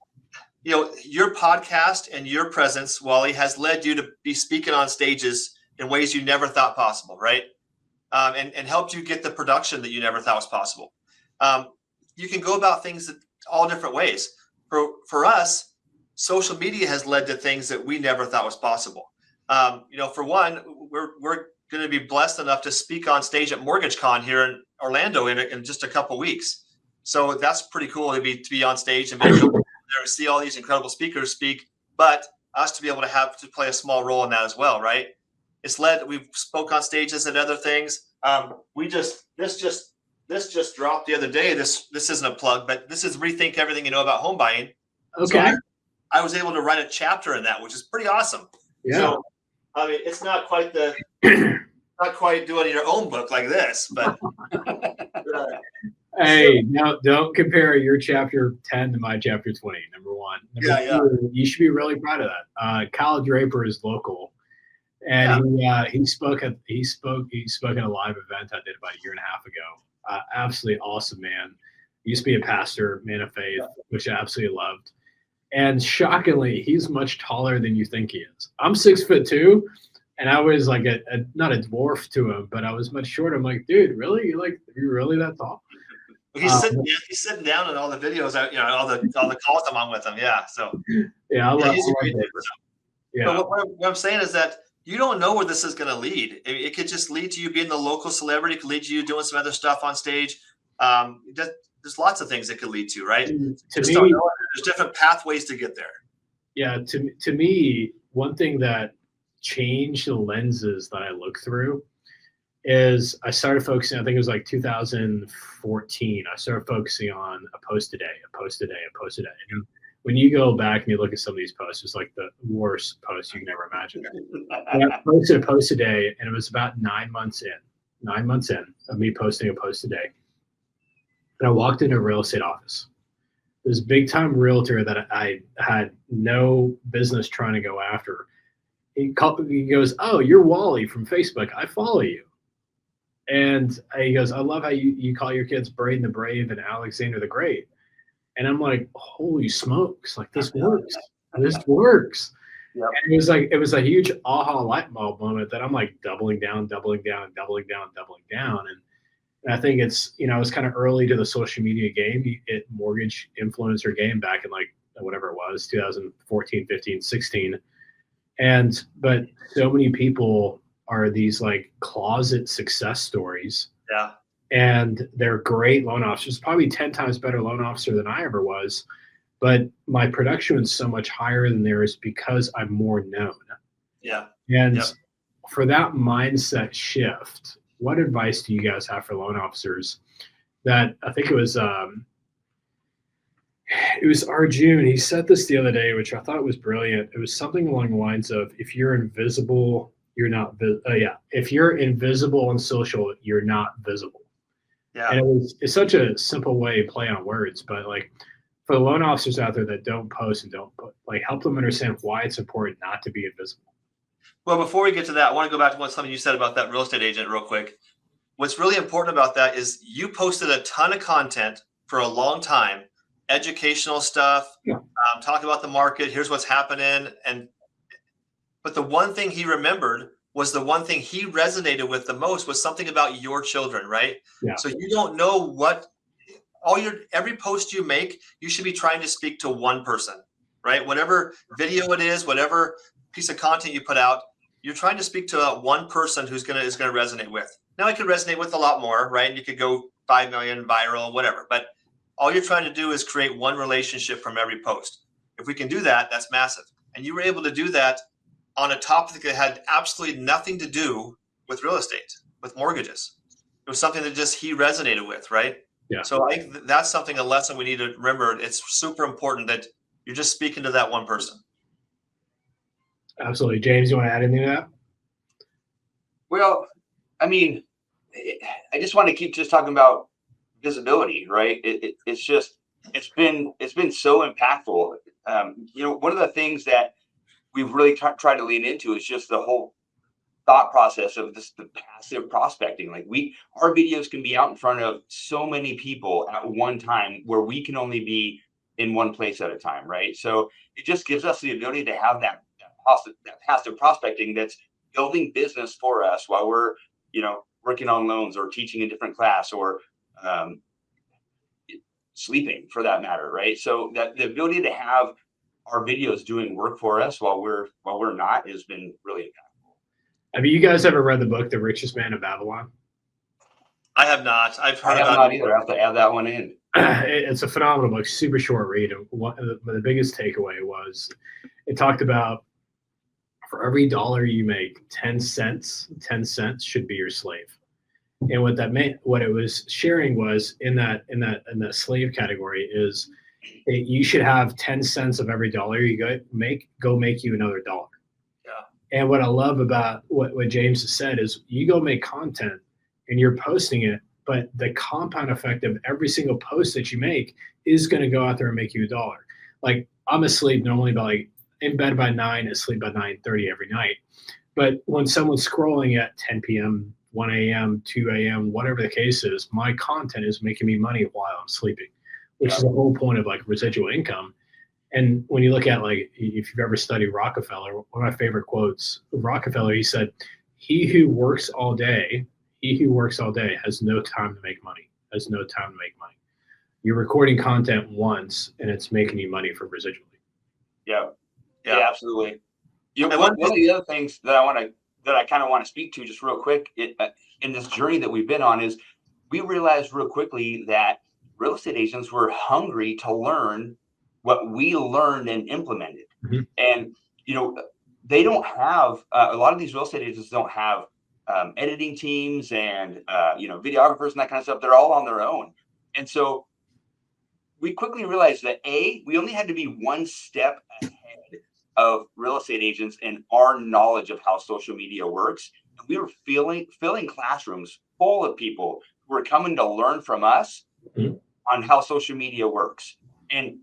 your podcast and your presence, Wally, has led you to be speaking on stages in ways you never thought possible, right? And helped you get the production that you never thought was possible. You can go about things all different ways. For us, social media has led to things that we never thought was possible. For one, we're going to be blessed enough to speak on stage at MortgageCon here in Orlando in just a couple weeks. So that's pretty cool to be on stage and be able to see all these incredible speakers speak, but us to be able to play a small role in that as well, right? We've spoke on stages and other things. This just dropped the other day. This isn't a plug, but this is Rethink Everything You Know About Home Buying. Okay. So I was able to write a chapter in that, which is pretty awesome. Yeah. So, I mean, it's not quite doing your own book like this, but hey, now don't compare your chapter 10 to my chapter 20. Number one. Number two, you should be really proud of that. Kyle Draper is local, and he spoke at a live event I did about a year and a half ago. Absolutely awesome, man. He used to be a pastor, man of faith, which I absolutely loved. And shockingly, he's much taller than you think he is. I'm 6'2", and I was like not a dwarf to him, but I was much shorter. I'm like, dude, really? You're really that tall? He's sitting down in all the videos, all the calls I'm on with him. Yeah. So yeah, I love it. Yeah. But what I'm saying is that you don't know where this is going to lead. It could just lead to you being the local celebrity. It could lead to you doing some other stuff on stage. There's lots of things it could lead to, right? There's different pathways to get there. Yeah. To me, one thing that changed the lenses that I look through is I started focusing, I think it was like 2014. I started focusing on a post a day. And when you go back and you look at some of these posts, it's like the worst posts you can ever imagine. And I posted a post a day, and it was about 9 months in of me posting a post a day. And I walked into a real estate office. This big time realtor that I had no business trying to go after. He goes, "Oh, you're Wally from Facebook. I follow you." And he goes, "I love how you call your kids Braden the Brave and Alexander the Great." And I'm like, holy smokes, like this works. This works. Yep. And it was a huge aha light bulb moment that I'm like doubling down. And I think it's, it's kind of early to the social media game, mortgage influencer game back in like whatever it was, 2014, 15, 16. But so many people are these like closet success stories. Yeah. And they're great loan officers, probably 10 times better loan officer than I ever was. But my production is so much higher than theirs because I'm more known. Yeah. And for that mindset shift, what advice do you guys have for loan officers? That I think it was Arjun. He said this the other day, which I thought was brilliant. It was something along the lines of, if you're invisible, you're not if you're invisible on social, you're not visible. Yeah. And it's such a simple way to play on words, but like for the loan officers out there that don't post and help them understand why it's important not to be invisible. Well, before we get to that, I want to go back to something you said about that real estate agent real quick. What's really important about that is you posted a ton of content for a long time, educational stuff, talk about the market, here's what's happening. But the one thing he remembered was the one thing he resonated with the most was something about your children, right? Yeah. So you don't know every post you make, you should be trying to speak to one person, right? Whatever video it is, whatever piece of content you put out, you're trying to speak to one person is going to resonate with. Now it could resonate with a lot more, right? And you could go 5 million viral, whatever. But all you're trying to do is create one relationship from every post. If we can do that, that's massive. And you were able to do that on a topic that had absolutely nothing to do with real estate, with mortgages. It was something that just he resonated with, right? Yeah. So I think that's something, a lesson we need to remember. It's super important that you're just speaking to that one person. Absolutely. James, you want to add anything to that? Well, I mean, I just want to keep just talking about visibility, right? It's been so impactful. One of the things that we've really tried to lean into is just the whole thought process of the passive prospecting. Like our videos can be out in front of so many people at one time where we can only be in one place at a time, right? So it just gives us the ability to have that passive prospecting that's building business for us while we're, working on loans or teaching a different class or sleeping for that matter, right? So that the ability to have our videos doing work for us while we're not has been really impactful. Have you guys ever read the book, The Richest Man of Babylon? I have not. I've heard I have about not either. I have to add that one in. It's a phenomenal book, super short read. And the biggest takeaway was it talked about for every dollar you make, 10 cents should be your slave. And what that meant, what it was sharing was in that slave category is you should have 10 cents of every dollar you make you another dollar. Yeah. And what I love about what James has said is you go make content and you're posting it, but the compound effect of every single post that you make is going to go out there and make you $1. Like I'm asleep normally in bed by 9, asleep by 9:30 every night. But when someone's scrolling at 10 p.m., 1 a.m., 2 a.m., whatever the case is, my content is making me money while I'm sleeping, which is the whole point of like residual income. And when you look at like, if you've ever studied Rockefeller, one of my favorite quotes of Rockefeller, he said, he who works all day has no time to make money, You're recording content once and it's making you money for residually. Yeah, absolutely. One of the other things that I kind of want to speak to just real quick in this journey that we've been on is we realized real quickly that real estate agents were hungry to learn what we learned and implemented. Mm-hmm. And, they don't have, a lot of these real estate agents don't have editing teams and, videographers and that kind of stuff. They're all on their own. And so we quickly realized that we only had to be one step ahead of real estate agents and our knowledge of how social media works. And we were filling classrooms full of people who were coming to learn from us on how social media works. And,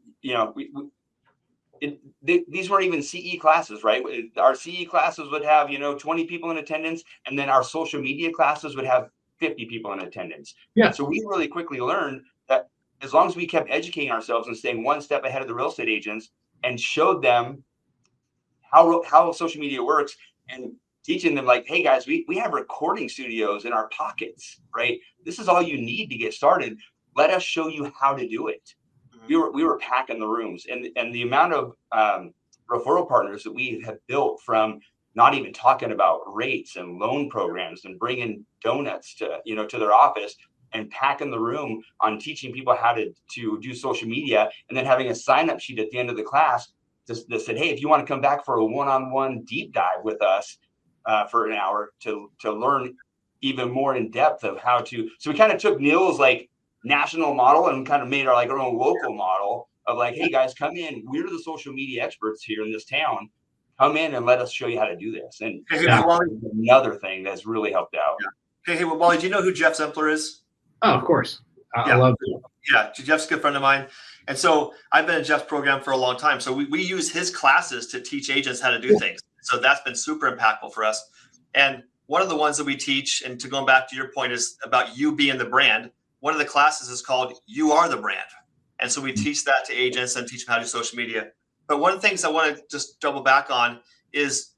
these weren't even CE classes, right? Our CE classes would have, 20 people in attendance, and then our social media classes would have 50 people in attendance. Yeah. So we really quickly learned that as long as we kept educating ourselves and staying one step ahead of the real estate agents and showed them how social media works and teaching them like, hey guys, we have recording studios in our pockets, right? This is all you need to get started. Let us show you how to do it. We were packing the rooms, and the amount of referral partners that we have built from not even talking about rates and loan programs and bringing donuts to their office and packing the room on teaching people how to do social media, and then having a sign-up sheet at the end of the class that said, hey, if you want to come back for a one-on-one deep dive with us for an hour to learn even more in depth of how to. So we kind of took Neil's like national model and kind of made our own local model of like, hey guys, come in. We're the social media experts here in this town. Come in and let us show you how to do this. And that's another thing that's really helped out. Yeah. Hey, Wally, do you know who Jeff Zempler is? Oh, of course. I love him. Yeah, Jeff's a good friend of mine. And so I've been in Jeff's program for a long time. So we use his classes to teach agents how to do things. So that's been super impactful for us. And one of the ones that we teach, and to go back to your point, is about you being the brand. One of the classes is called You Are the Brand. And so we teach that to agents and teach them how to do social media. But one of the things I want to just double back on is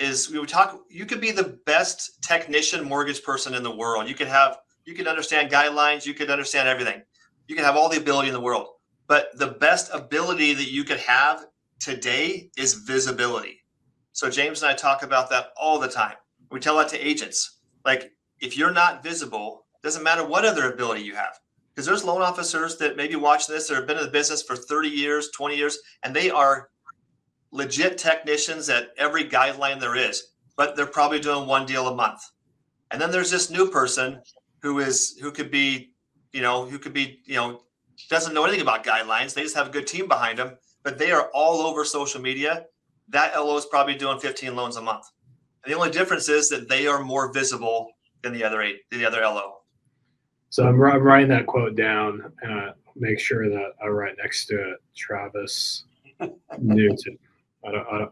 we would talk, you could be the best technician mortgage person in the world. You could understand guidelines. You could understand everything. You can have all the ability in the world. But the best ability that you could have today is visibility. So James and I talk about that all the time. We tell that to agents. Like, if you're not visible, doesn't matter what other ability you have. Because there's loan officers that maybe watch this or have been in the business for 30 years, 20 years, and they are legit technicians at every guideline there is, but they're probably doing one deal a month. And then there's this new person who could be, doesn't know anything about guidelines. They just have a good team behind them, but they are all over social media. That LO is probably doing 15 loans a month. And the only difference is that they are more visible than the other LO. So I'm writing that quote down, and make sure that I write next to it, Travis Newton. I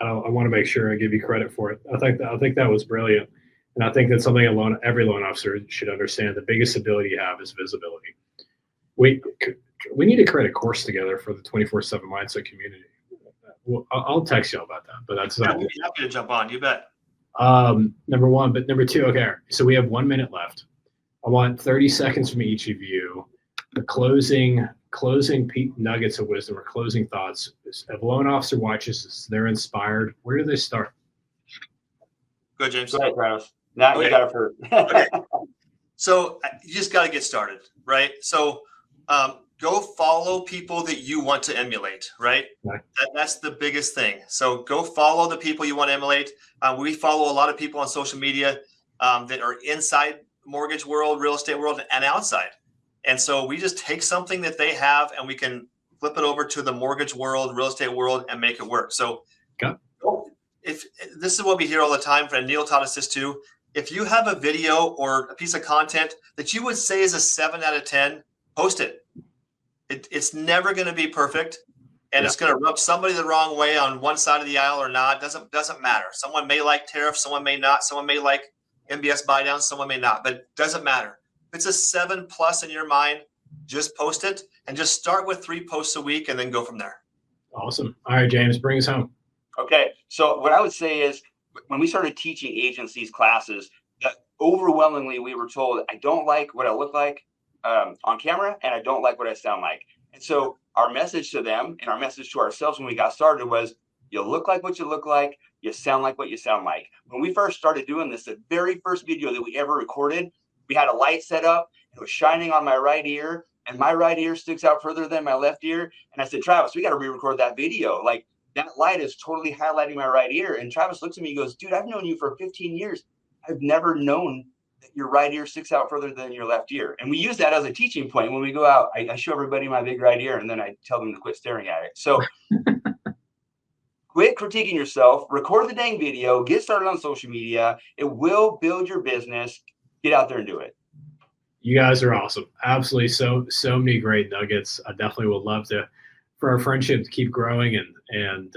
want to make sure I give you credit for it. I think that was brilliant, and I think that's something every loan officer should understand. The biggest ability you have is visibility. We need to create a course together for the 24/7 mindset community. Well, I'll text you about that, but that's we'd be happy to jump on. You bet. Number one, but number two. Okay, so we have 1 minute left. I want 30 seconds from each of you. The closing nuggets of wisdom or closing thoughts. If a loan officer watches this, they're inspired. Where do they start? Go, James. Go ahead, Travis. Now Okay. you got it hurt. Okay. So you just got to get started, right? So go follow people that you want to emulate, right? Right. That's the biggest thing. So go follow the people you want to emulate. We follow a lot of people on social media that are inside mortgage world, real estate world, and outside. And so we just take something that they have and we can flip it over to the mortgage world, real estate world, and make it work. So if this is what we hear all the time, and Neil taught us this too. If you have a video or a piece of content that you would say is a 7 out of 10, post it. It's never going to be perfect, and it's going to rub somebody the wrong way on one side of the aisle or not. Doesn't matter. Someone may like tariffs, someone may not. Someone may like MBS buy downs, someone may not, but it doesn't matter. If it's a 7+ in your mind, just post it and just start with 3 posts a week and then go from there. Awesome. All right, James, bring us home. Okay. So what I would say is when we started teaching agents these classes, overwhelmingly we were told, I don't like what I look like on camera, and I don't like what I sound like. And so our message to them and our message to ourselves when we got started was, you look like what you look like, you sound like what you sound like. When we first started doing this, the very first video that we ever recorded, we had a light set up, it was shining on my right ear, and my right ear sticks out further than my left ear. And I said, Travis, we got to re-record that video. Like, that light is totally highlighting my right ear. And Travis looks at me and goes, dude, I've known you for 15 years. I've never known that your right ear sticks out further than your left ear. And we use that as a teaching point. When we go out, I show everybody my big right ear, and then I tell them to quit staring at it. So quit critiquing yourself, record the dang video, get started on social media. It will build your business. Get out there and do it. You guys are awesome. Absolutely. So many great nuggets. I definitely would love for our friendship to keep growing, and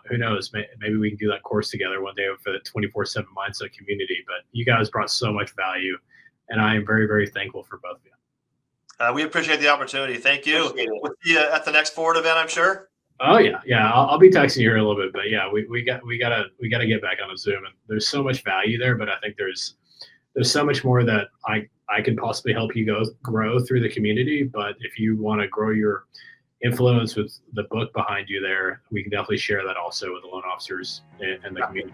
who knows, maybe we can do that course together one day for the 24/7 mindset community. But you guys brought so much value, and I am very, very thankful for both of you. We appreciate the opportunity. Thank you. We'll see you at the next Forward event, I'm sure. Oh yeah. I'll be texting you here in a little bit, but yeah, we gotta get back on a Zoom, and there's so much value there. But I think there's so much more that I can possibly help you grow through the community. But if you want to grow your influence with the book behind you there, we can definitely share that also with the loan officers and the community.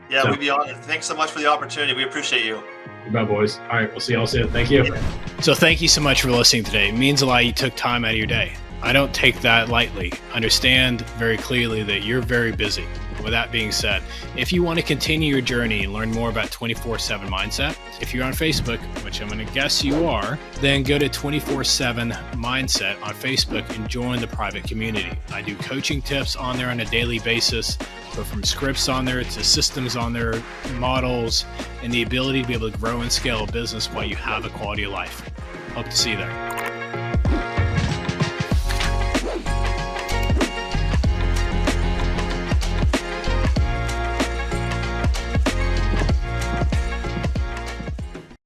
Yeah, we'd be honored. Thanks so much for the opportunity. We appreciate you. Goodbye, boys. All right, we'll see y'all soon. Thank you. So thank you so much for listening today. It means a lot you took time out of your day. I don't take that lightly. Understand very clearly that you're very busy. With that being said, if you want to continue your journey and learn more about 24/7 Mindset, if you're on Facebook, which I'm going to guess you are, then go to 24/7 Mindset on Facebook and join the private community. I do coaching tips on there on a daily basis, but from scripts on there to systems on there, models, and the ability to be able to grow and scale a business while you have a quality of life. Hope to see you there.